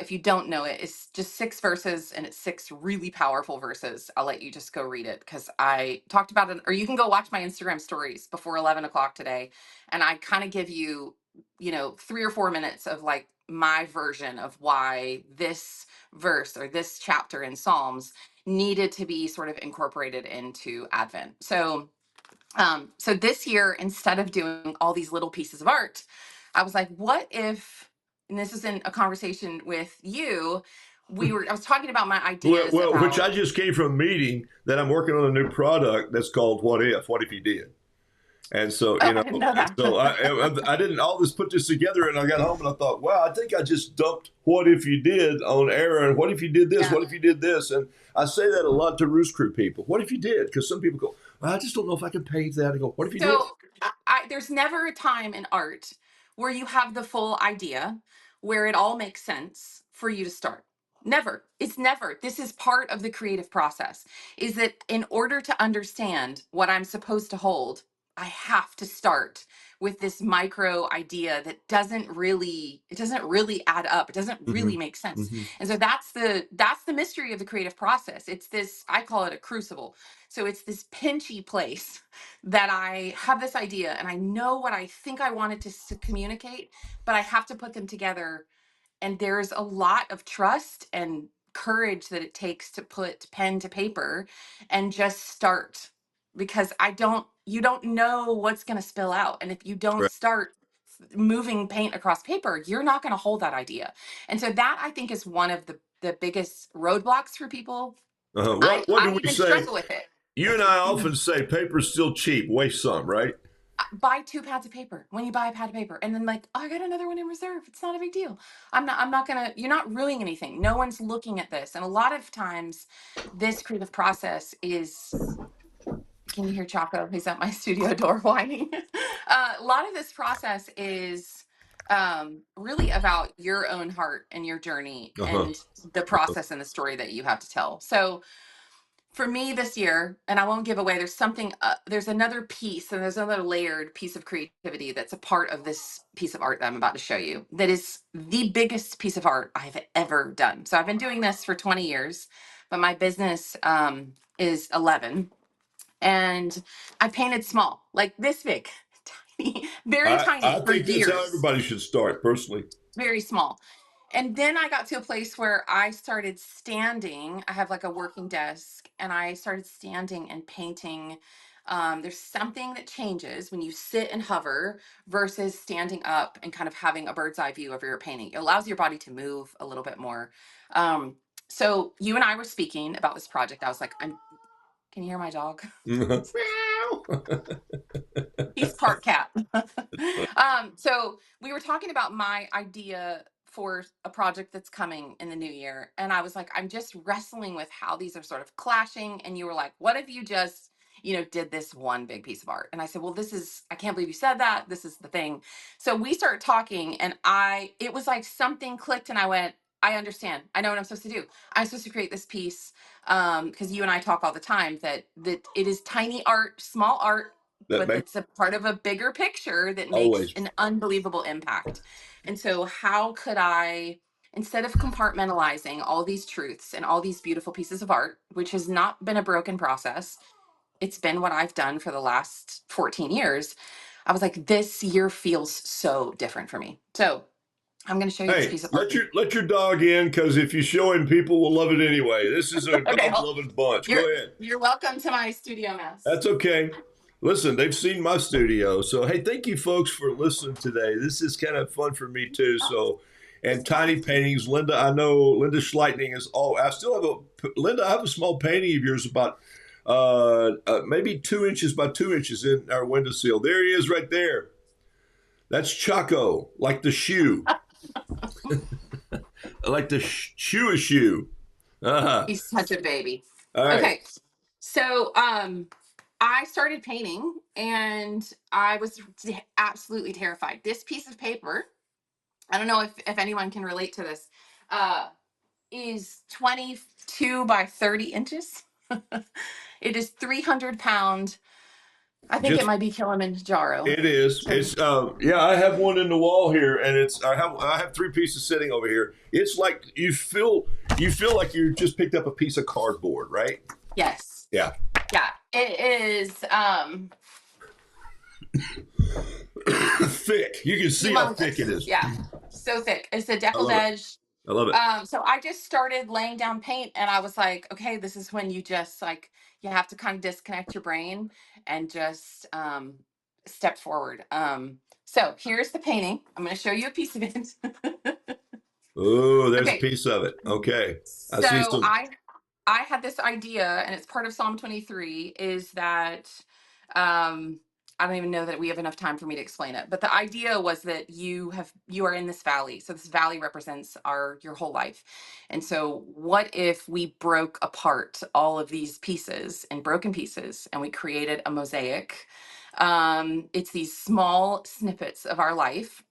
if you don't know it, is just 6 verses and it's 6 really powerful verses. I'll let you just go read it because I talked about it, or you can go watch my Instagram stories before 11 o'clock today. And I kind of give you, 3 or 4 minutes of like my version of why this verse or this chapter in Psalms needed to be sort of incorporated into Advent. So this year, instead of doing all these little pieces of art, I was like, what if, and this is in a conversation with you, I was talking about my ideas Which about, I just came from a meeting that I'm working on a new product that's called "What If?" What if you did? And so, oh, I didn't know that. I didn't all this put this together, and I got home and I thought, wow, I think I just dumped "What if you did" on Arin. What if you did this? Yeah. What if you did this? And I say that a lot to Roos Crew people. What if you did? Because some people go, well, I just don't know if I can paint that. I go, what if you did? So there's never a time in art where you have the full idea, where it all makes sense for you to start. Never. It's never. This is part of the creative process. Is that in order to understand what I'm supposed to hold, I have to start with this micro idea that doesn't really add up. It doesn't Hmm. really make sense. Hmm. And so that's the mystery of the creative process. It's this, I call it a crucible. So it's this pinchy place that I have this idea and I know what I think I wanted to communicate, but I have to put them together. And there's a lot of trust and courage that it takes to put pen to paper and just start, because you don't know what's going to spill out. And if you don't Right. start moving paint across paper, you're not going to hold that idea. And so that, I think, is one of the biggest roadblocks for people. What do I we even say? struggle with it. You and I often say paper's still cheap. Waste some, right? Buy 2 pads of paper when you buy a pad of paper, and then like, oh, I got another one in reserve. It's not a big deal. I'm not gonna, you're not ruining anything. No one's looking at this. And a lot of times this creative process is, can you hear Chaco? He's at my studio door whining. A lot of this process is really about your own heart and your journey Uh-huh. and the process and the story that you have to tell. So for me this year, and I won't give away, there's another piece and there's another layered piece of creativity that's a part of this piece of art that I'm about to show you, that is the biggest piece of art I've ever done. So I've been doing this for 20 years, but my business is 11, and I painted small, like this big, tiny, very tiny I for think that's how years, everybody should start, personally. very small. And then I got to a place where I started standing. I have like a working desk, and I started standing and painting. There's something that changes when you sit and hover versus standing up and kind of having a bird's eye view of your painting. It allows your body to move a little bit more. So you and I were speaking about this project. I was like, can you hear my dog? He's part cat. So we were talking about my idea for a project that's coming in the new year. And I was like, I'm just wrestling with how these are sort of clashing. And you were like, what if you just, did this one big piece of art? And I said, well, I can't believe you said that. This is the thing. So we started talking and it was like something clicked and I went, I understand. I know what I'm supposed to do. I'm supposed to create this piece. Because you and I talk all the time that it is tiny art, small art, That but makes it's a part of a bigger picture that makes always. an unbelievable impact. And so, how could I, instead of compartmentalizing all these truths and all these beautiful pieces of art, which has not been a broken process, it's been what I've done for the last 14 years. I was like, this year feels so different for me. So, I'm going to show you this Hey, piece of art. let your dog in because if you show him, people will love it anyway. This is a Okay, dog loving bunch. Go you're ahead. you're welcome to my studio mess. That's okay. Listen, they've seen my studio. So, hey, thank you folks for listening today. This is kind of fun for me too. So, and tiny paintings. Linda, I know Linda Schleitning is all. I still have Linda, I have a small painting of yours about maybe 2 inches by 2 inches in our windowsill. There he is right there. That's Choco, like the shoe, like the shoe. Uh-huh. He's such a baby. All right. Okay. So I started painting and I was absolutely terrified. This piece of paper, I don't know if anyone can relate to this, uh, is 22 by 30 inches. It is 300 pound. I think it Just might be Kilimanjaro. it is. So, It's yeah, I have one in the wall here and I have 3 pieces sitting over here. It's like you feel like you just picked up a piece of cardboard, right? yes. Yeah. Yeah. It is Thick. You can see how thick it humongous. is. Yeah. So thick. It's a I love it. decollage. I love it. So I just started laying down paint and I was like, okay, this is when you just like, you have to kind of disconnect your brain and just step forward. So here's the painting. I'm going to show you a piece of it. Oh, there's a Okay. piece of it. Okay. I see So some. I had this idea, and it's part of Psalm 23, is that I don't even know that we have enough time for me to explain it. But the idea was that you are in this valley. So this valley represents your whole life. And so what if we broke apart all of these pieces in broken pieces and we created a mosaic? It's these small snippets of our life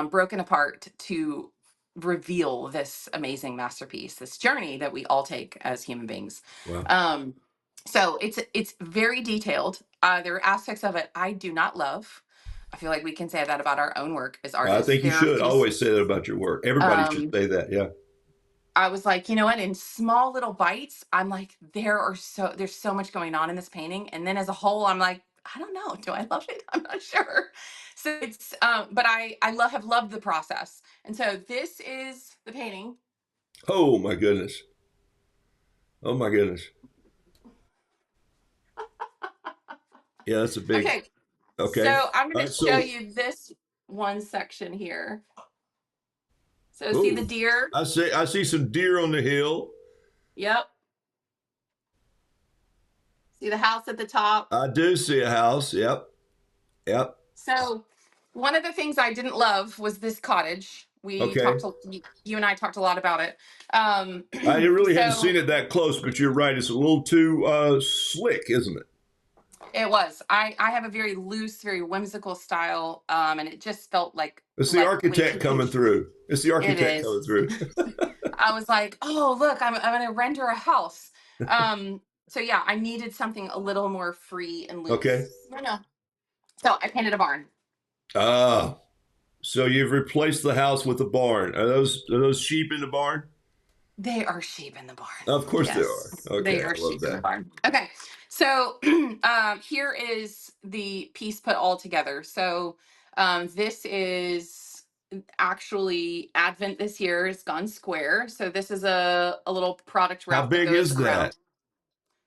broken apart to reveal this amazing masterpiece, this journey that we all take as human beings. Wow. Um, so it's very detailed. There are aspects of it I do not love. I feel like we can say that about our own work as I artists. think you There are should pieces. always say that about your work. Everybody should Um, say that. Yeah. I was like, you know what? In small little bites, I'm like, there's so much going on in this painting, and then as a whole, I'm like, I don't know. Do I love it? I'm not sure. So but I have loved the process, and so this is the painting. Oh my goodness. Oh my goodness. Yeah, that's a big. Okay, Okay. so I'm All going right. to show So, you this one section here. So see the oh, deer? I see some deer on the hill. Yep. See the house at the top? I do see a house. Yep. Yep. So one of the things I didn't love was this cottage. Okay. You and I talked a lot about it. Um, I really hadn't so seen it that close, but you're right. It's a little too slick, isn't it? it was. I have a very loose, very whimsical style, and it just felt It's the like way architect too coming huge. through. It's the It architect is. coming through. I was like, oh look, I'm going to render a house. So yeah, I needed something a little more free and Okay. loose. No. So I painted a barn. Ah, so you've replaced the house with a barn. Are those sheep in the barn? They are sheep in the barn. Of course they are. Yes, Okay, they I are love sheep in the that. barn. Okay, so here is the piece put all together. So this is actually Advent this year has gone square. So this is a little product How wrap that big goes is that? around.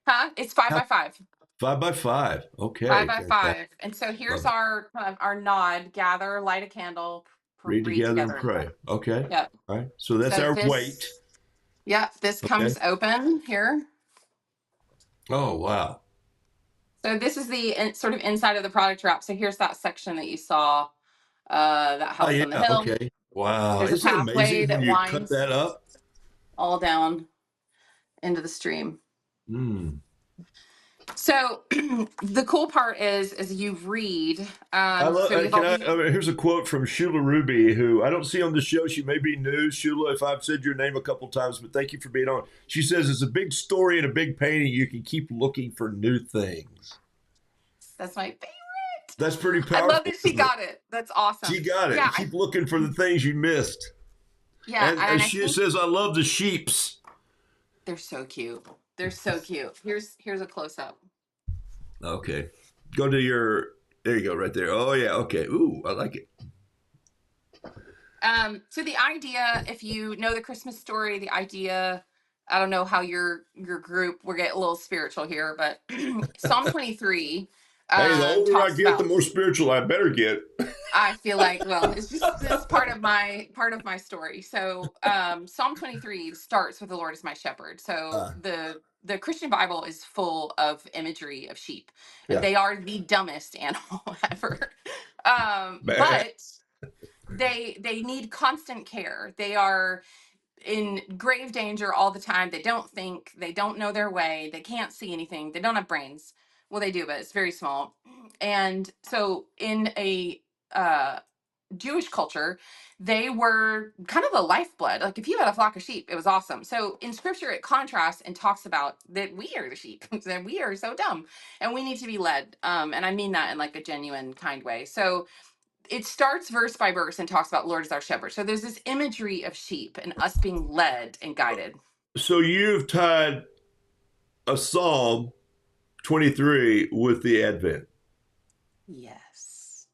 Huh? It's five How by five. 5 by 5? Five Okay, by fantastic. five. And so here's Love it. our nod: gather, light a candle, Read read together and together and pray. pray. Okay. Yep. All right. So that's So our weight. this, yeah, this Okay. comes open here. Oh wow. So this is the sort of inside of the product wrap. So here's that section that you saw, that Oh house yeah, on the hill. okay. Wow, There's a isn't it pathway amazing when that you cut winds that up? all down into the stream. Mm. So the cool part is you read. So you have Can all these. here's a quote from Shula Ruby, who I don't see on the show. She may be new. Shula, if I've said your name a couple times, but thank you for being on. She says, it's a big story and a big painting. You can keep looking for new things. That's my favorite. That's pretty I love powerful, that she isn't it? got it. That's awesome. She got Yeah, it. Keep looking for the things you missed. yeah, And and I she think says, I love the sheeps. they're so cute. They're so cute. Here's a close up. Okay. Go to your, there you go, right there. Oh, yeah. Okay. Ooh, I like it. So the idea, if you know the Christmas story, the idea, I don't know how your group, we're getting a little spiritual here, but Psalm 23 Hey, the older I talks get, the about. more spiritual I better get. I feel like, well, it's just this part of my story. So Psalm 23 starts with the Lord is my shepherd. So Uh, the Christian Bible is full of imagery of sheep, and yeah. they are the dumbest animal ever. Bah. But they need constant care. They are in grave danger all the time. They don't think, they don't know their way, they can't see anything, they don't have brains. Well, they do, but it's very small. And so in a Jewish culture, they were kind of the lifeblood. Like if you had a flock of sheep, it was awesome. So in scripture, it contrasts and talks about that we are the sheep, that we are so dumb and we need to be led. And I mean that in like a genuine, kind way. So it starts verse by verse and talks about Lord is our shepherd. So there's this imagery of sheep and us being led and guided. So you've tied a Psalm 23 with the Advent. Yes.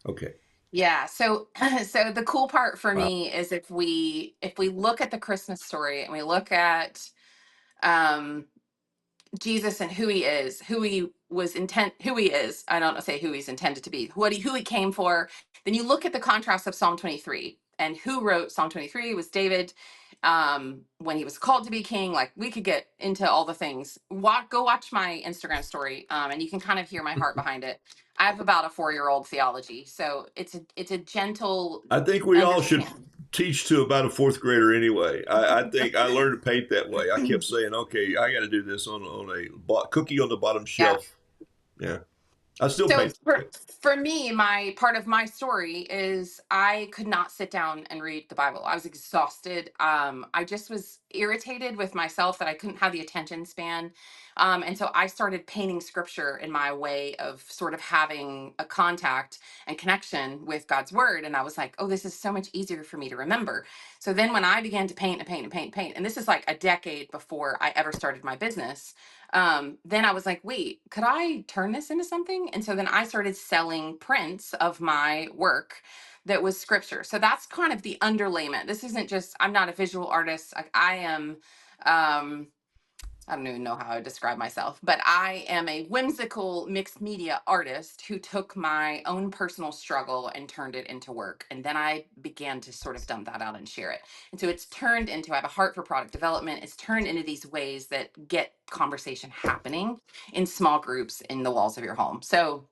Okay. Yeah. So so the cool part for me is if we look at the Christmas story and we look at um Jesus and who he was intent, who he is. I don't say who he's intended to be, who he came for. Then you look at the contrast of Psalm 23 and who wrote Psalm 23 was David. When he was called to be king, like we could get into all the things. Go watch my Instagram story, and you can kind of hear my heart behind it. I have about a 4-year-old theology, so it's a gentle I think we all should understand. teach to about a fourth grader anyway. I think I learned to paint that way. I kept saying, okay, I got to do this on a cookie on the bottom Yeah. shelf. Yeah. I still So paint. for me, my part of my story is I could not sit down and read the Bible. I was exhausted. I just was irritated with myself that I couldn't have the attention span. And so I started painting scripture in my way of sort of having a contact and connection with God's word. And I was like, oh, this is so much easier for me to remember. So then when I began to paint and paint and paint and paint, and this is like a decade before I ever started my business, then I was like, wait, could I turn this into something? And so then I started selling prints of my work that was scripture. So that's kind of the underlayment. This isn't just, I'm not a visual artist. Like I am, um, I don't even know how I describe myself, but I am a whimsical mixed media artist who took my own personal struggle and turned it into work. And then I began to sort of dump that out and share it. And so it's turned into, I have a heart for product development. It's turned into these ways that get conversation happening in small groups in the walls of your home. So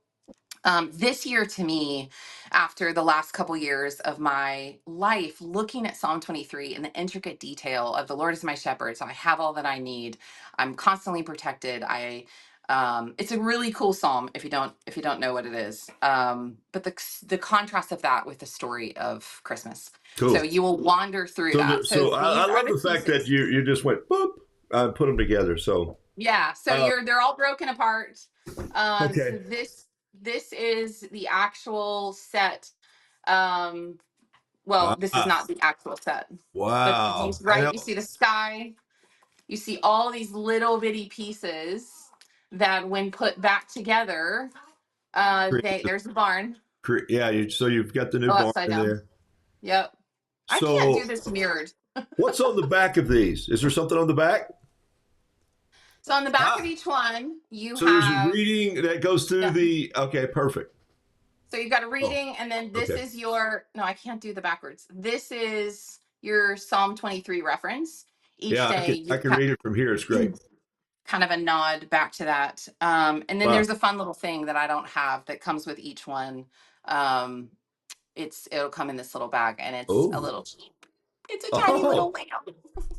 this year to me, after the last couple years of my life, looking at Psalm 23 and the intricate detail of the Lord is my shepherd, so I have all that I need. I'm constantly protected. It's a really cool psalm if you don't know what it is. But the contrast of that with the story of Christmas. So Cool. you will wander through So, that. So I these are love the the fact that pieces. you just went boop, put them together. So, Yeah, so uh, they're all broken apart. So okay. this is the actual set. Um, well, this is Ah, not the actual set, but wow. you see the sky, you see all these little bitty pieces that when put back together, there's the barn. Yeah. So you've got the new Oh, barn upside in down. there. Yep. I can't do So, this mirrored. what's on the back of these? Is there something on the back? So on the back of Ah, each one, you so there's a have, reading that goes through yeah. the. Okay, perfect. So you've got a Oh, reading, and then this okay. is your, no, I can't do the backwards. This is your Psalm 23 reference. Each Yeah, day I you can read it from here. It's great. kind of a nod back to that. And then Wow. there's a fun little thing that I don't have that comes with each one. Um, it'll come in this little bag, and it's a Oh. little it's a tiny little Oh. lamb.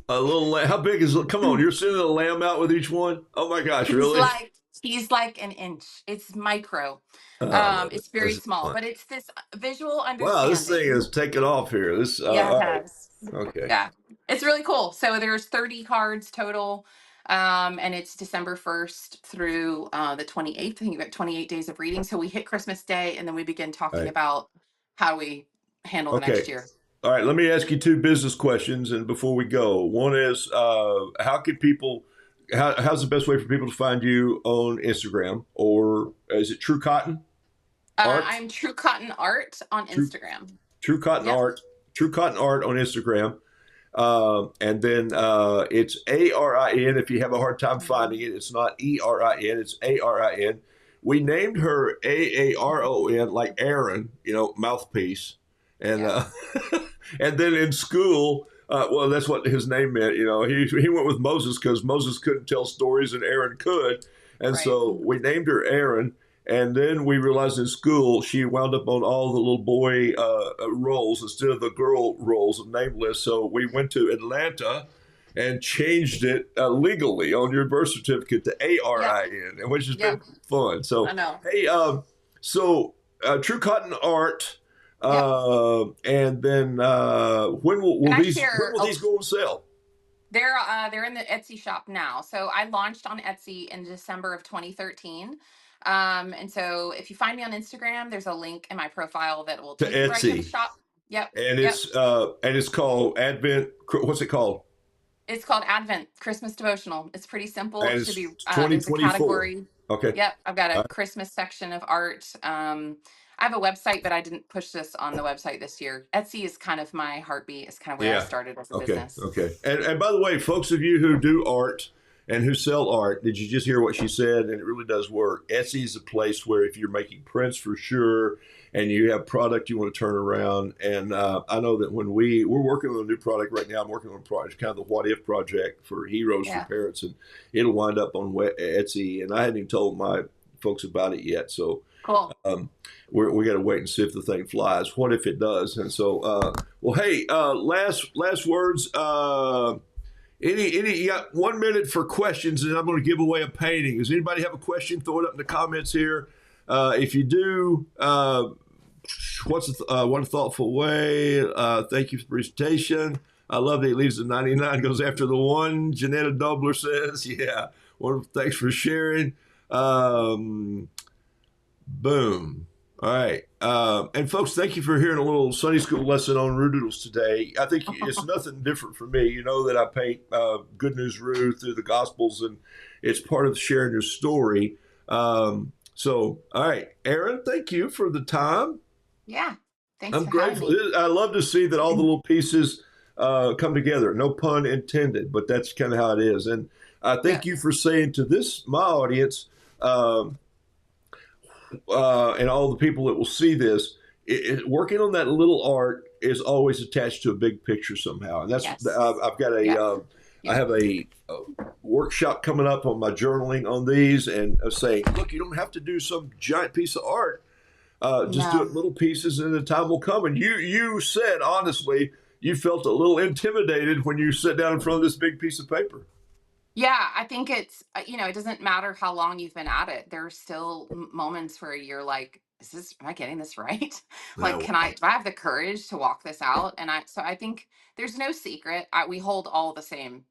A little lamb. How big is it? Come on, you're sending a lamb out with each one? Oh my gosh, He's really? like he's like an inch. It's micro. I love it. It's very That's small, fun. but it's this visual Wow, this thing understanding. is taking off here. This, all right. Yes. Okay. Yeah. It's really cool. So there's 30 cards total. And it's December 1st through the 28th. I think you've got 28 days of reading. So we hit Christmas Day and then we begin All talking right. about how we handle the Okay. next year. All right. Let me ask you two business questions, and before we go, one is, how can people? How's the best way for people to find you on Instagram, or is it True Cotton Art? I'm True Cotton Art on True Instagram. True Cotton Yep. Art. True Cotton Art on Instagram. And then it's Arin. If you have a hard time Mhm. finding it, it's not Erin, it's Arin. We named her Aaron, like Aaron, mouthpiece. And Yep. and then in school, well, that's what his name meant. He went with Moses because Moses couldn't tell stories and Aaron could. And Right. so we named her Aaron. And then we realized in school she wound up on all the little boy roles instead of the girl roles of nameless. So we went to Atlanta and changed it legally on your birth certificate to Yep. Arin, which has been Yep. fun. I So, know. hey, True Cotton Art, Yep. and then And I when share will these go on sale? they're in the Etsy shop now. So I launched on Etsy in December of 2013. And so if you find me on Instagram, there's a link in my profile that will To take you right to the Etsy, shop. Yep. and Yep. it's called Advent. What's it called? It's called Advent Christmas Devotional. It's pretty simple. And It should it's be there's a 2024. category. Okay. Yep, I've got a All Christmas section of art. I have a website, but I didn't push this on the website this year. Etsy is kind of my heartbeat. It's kind of where I Yeah. started as a Okay. business. Okay. And by the way, folks of you who do art and who sell art, did you just hear what she said? And it really does work. Etsy is a place where if you're making prints for sure, and you have product you want to turn around. And I know that when we're working on a new product right now, I'm working on a project, kind of the What If project for Heroes for Yeah. Parents, and it'll wind up on Etsy. And I hadn't even told my folks about it yet, so Cool. we got to wait and see if the thing flies. What if it does? And so, well, hey, last words. You got 1 minute for questions, and I'm going to give away a painting. Does anybody have a question? Throw it up in the comments here. If you do, what a thoughtful way. Thank you for the presentation. I love that he leaves the 99, goes after the one. Janetta Dobler says, yeah. Well, thanks for sharing. Boom. All right. And folks, thank you for hearing a little Sunday school lesson on Roodoodles today. I think it's nothing different for me. You know that I paint Good News Roo through the Gospels, and it's part of sharing your story. So, all right, Arin, thank you for the time. Yeah. Thanks I'm for having grateful. me. I love to see that all the little pieces come together. No pun intended, but that's kind of how it is. And I thank you Yes. for saying to my audience, and all the people that will see this, working on that little art is always attached to a big picture somehow. And that's Yes. I've got Yeah. I Yeah. have a workshop coming up on my journaling on these, and saying, look, you don't have to do some giant piece of art. Just do it No. in little pieces, and the time will come. And you said honestly, you felt a little intimidated when you sat down in front of this big piece of paper. Yeah, I think it's it doesn't matter how long you've been at it. There are still moments where you're like, am I getting this right? Like, Wow. do I have the courage to walk this out? And I think there's no secret. We hold all the same.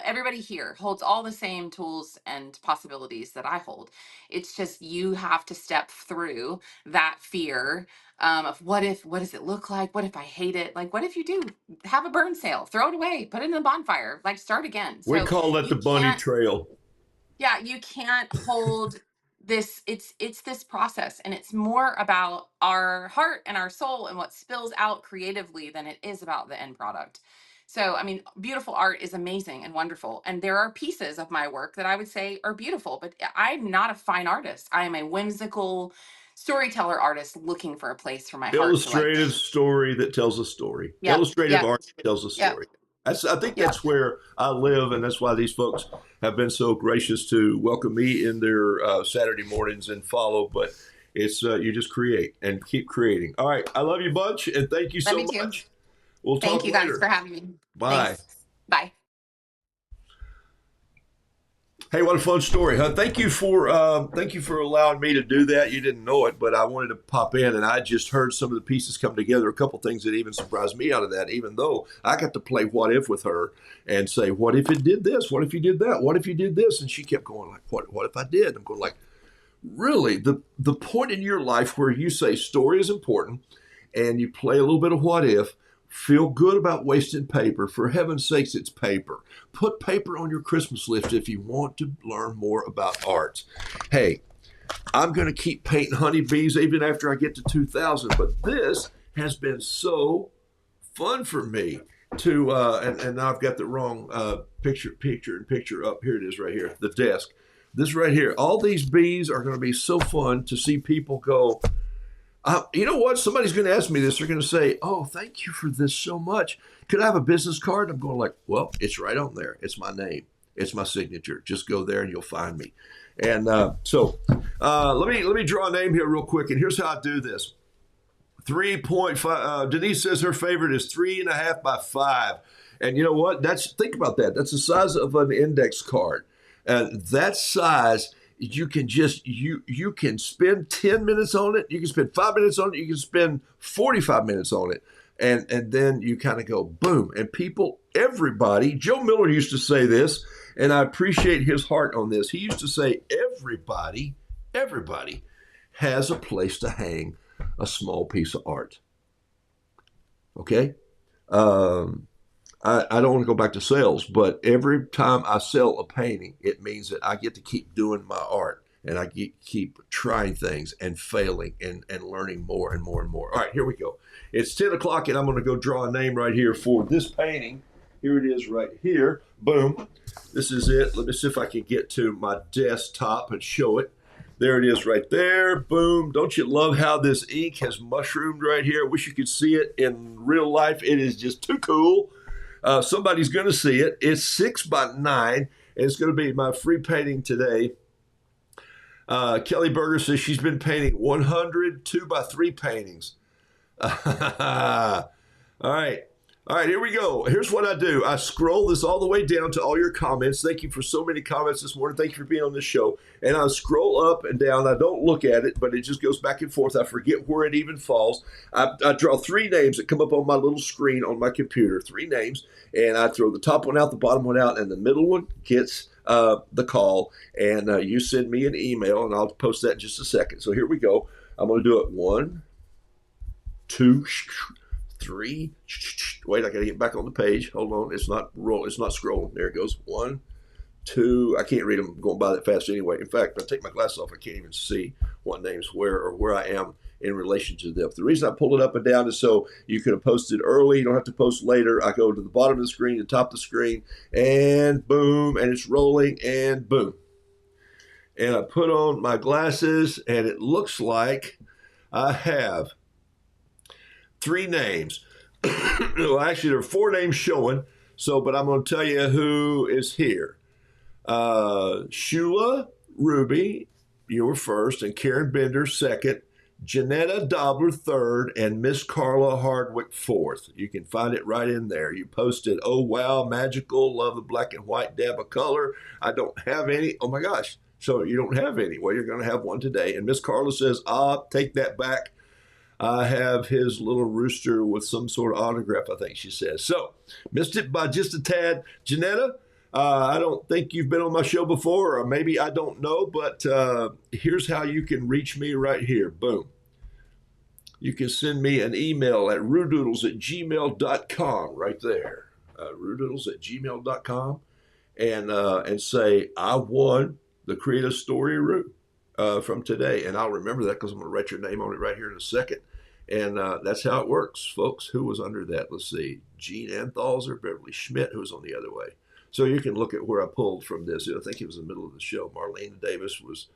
Everybody here holds all the same tools and possibilities that I hold. It's just you have to step through that fear of what does it look like? What if I hate it? Like, what if you do have a burn sale, throw it away, put it in the bonfire, like start again. We So call that the you bunny can't trail. yeah, you can't hold this. It's this process, and it's more about our heart and our soul and what spills out creatively than it is about the end product. So I mean, beautiful art is amazing and wonderful, and there are pieces of my work that I would say are beautiful, but I'm not a fine artist. I am a whimsical storyteller artist looking for a place for my heart to like Illustrative story that tells a story. yep, Illustrative yep, art that tells a yep. story. I think Yeah. that's where I live, and that's why these folks have been so gracious to welcome me in their Saturday mornings and follow. But it's you just create and keep creating. All right, I love you bunch, and thank you Love so you too. much. We'll Thank talk you guys for later. having me. Bye. Thanks. Bye. Hey, what a fun story, huh? Thank you for allowing me to do that. You didn't know it, but I wanted to pop in, and I just heard some of the pieces come together. A couple things that even surprised me out of that. Even though I got to play what if with her and say, what if it did this? What if you did that? What if you did this? And she kept going like, what if I did? I'm going like, really? The point in your life where you say story is important, and you play a little bit of what if. Feel good about wasting paper. For heaven's sakes, it's paper. Put paper on your Christmas list if you want to learn more about art. Hey, I'm going to keep painting honeybees even after I get to 2,000, but this has been so fun for me to, and now I've got the wrong picture up. Here it is right here, the desk. This right here. All these bees are going to be so fun to see people go, you know what? Somebody's going to ask me this. They're going to say, "Oh, thank you for this so much. Could I have a business card?" I'm going like, "Well, it's right on there. It's my name. It's my signature. Just go there and you'll find me." And let me draw a name here real quick. And here's how I do this. 3.5. Denise says her favorite is 3.5 by 5. And you know what? Think about that. That's the size of an index card. And that size, you can you can spend 10 minutes on it, you can spend 5 minutes on it, you can spend 45 minutes on it, and then you kind of go boom. And everybody, Joe Miller used to say this, and I appreciate his heart on this. He used to say everybody has a place to hang a small piece of art. Okay. I don't want to go back to sales, but every time I sell a painting, it means that I get to keep doing my art, and I keep trying things and failing and learning more and more and more. All right, here we go. It's 10 o'clock, and I'm going to go draw a name right here for this painting. Here it is right here. Boom. This is it. Let me see if I can get to my desktop and show it. There it is right there. Boom. Don't you love how this ink has mushroomed right here? I wish you could see it in real life. It is just too cool. Somebody's going to see it. It's 6 by 9, and it's going to be my free painting today. Kelly Berger says she's been painting 100 2 by 3 paintings. All right. All right, here we go. Here's what I do. I scroll this all the way down to all your comments. Thank you for so many comments this morning. Thank you for being on this show. And I scroll up and down. I don't look at it, but it just goes back and forth. I forget where it even falls. I draw 3 names that come up on my little screen on my computer. 3 names. And I throw the top one out, the bottom one out, and the middle one gets the call. And you send me an email, and I'll post that in just a second. So here we go. I'm going to do it 1, 2, 3. Wait, I got to get back on the page. Hold on. It's not scrolling. There it goes. 1, 2. I can't read them going by that fast anyway. In fact, if I take my glasses off, I can't even see what name's where I am in relation to them. The reason I pull it up and down is so you could have posted early. You don't have to post later. I go to the bottom of the screen, the top of the screen, and boom, and it's rolling, and boom. And I put on my glasses, and it looks like I have 3 names. Well, actually, there are 4 names showing. But I'm going to tell you who is here. Shula Ruby, you were first, and Karen Bender second. Janetta Dobler third, and Miss Carla Hardwick fourth. You can find it right in there. You posted, "Oh wow, magical, love the black and white dab of color. I don't have any." Oh my gosh. So you don't have any. Well, you're going to have one today. And Miss Carla says, take that back. I have his little rooster with some sort of autograph, I think she says. So, missed it by just a tad. Janetta, I don't think you've been on my show before, or maybe I don't know, but here's how you can reach me right here. Boom. You can send me an email at roodoodles@gmail.com right there. Roodoodles@gmail.com and say, I won the Creative Story Root from today. And I'll remember that because I'm going to write your name on it right here in a second. And that's how it works, folks. Who was under that? Let's see. Gene Anthalzer, Beverly Schmidt, who was on the other way. So you can look at where I pulled from this. I think it was in the middle of the show. Marlene Davis was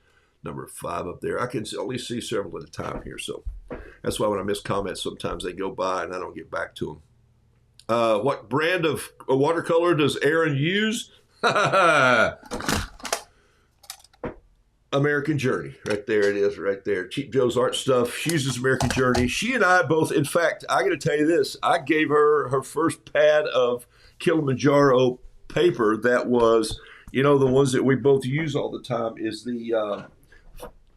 number 5 up there. I can only see several at a time here. So that's why when I miss comments, sometimes they go by and I don't get back to them. What brand of watercolor does Arin use? American Journey. Right there it is, right there. Cheap Joe's Art Stuff. She uses American Journey. She and I both, in fact, I got to tell you this. I gave her her first pad of Kilimanjaro paper that was, the ones that we both use all the time is the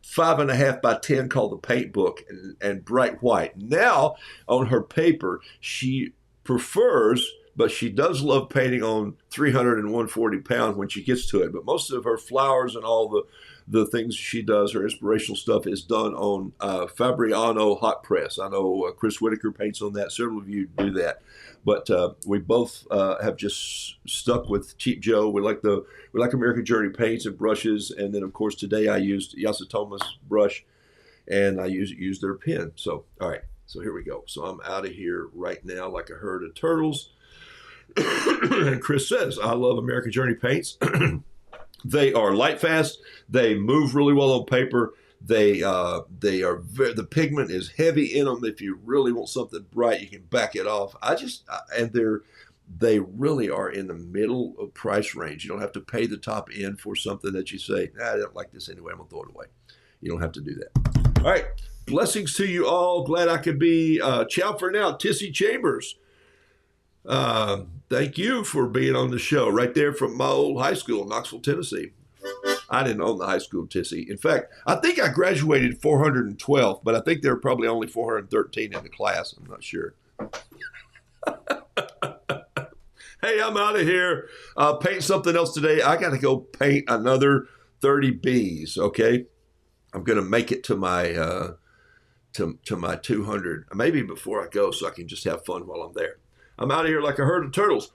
5.5 by 10 called the Paint Book and bright white. Now, on her paper, she prefers, but she does love painting on 300 and 140 pound when she gets to it. But most of her flowers and all the things she does, her inspirational stuff, is done on Fabriano hot press. I know Chris Whitaker paints on that. Several of you do that. But we both have just stuck with Cheap Joe. We like American Journey paints and brushes, and then of course today I used Yasutoma's brush, and I used their pen. So all right, so here we go. So I'm out of here right now like a herd of turtles. And Chris says, I love American Journey paints. They are light fast. They move really well on paper. The pigment is heavy in them. If you really want something bright, you can back it off. They really are in the middle of price range. You don't have to pay the top end for something that you say, I don't like this anyway, I'm gonna throw it away. You don't have to do that. All right, blessings to you all. Glad I could be. Ciao for now, Tissy Chambers. Thank you for being on the show right there from my old high school in Knoxville, Tennessee. I didn't own the high school, Tissy. In fact, I think I graduated 412, but I think there were probably only 413 in the class. I'm not sure. Hey, I'm out of here. Paint something else today. I got to go paint another 30 bees, okay? I'm going to make it to my to my 200, maybe before I go, so I can just have fun while I'm there. I'm out of here like a herd of turtles.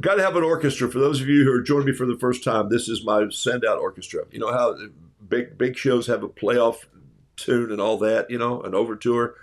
Got to have an orchestra. For those of you who are joining me for the first time, this is my send-out orchestra. You know how big shows have a playoff tune and all that, an overture?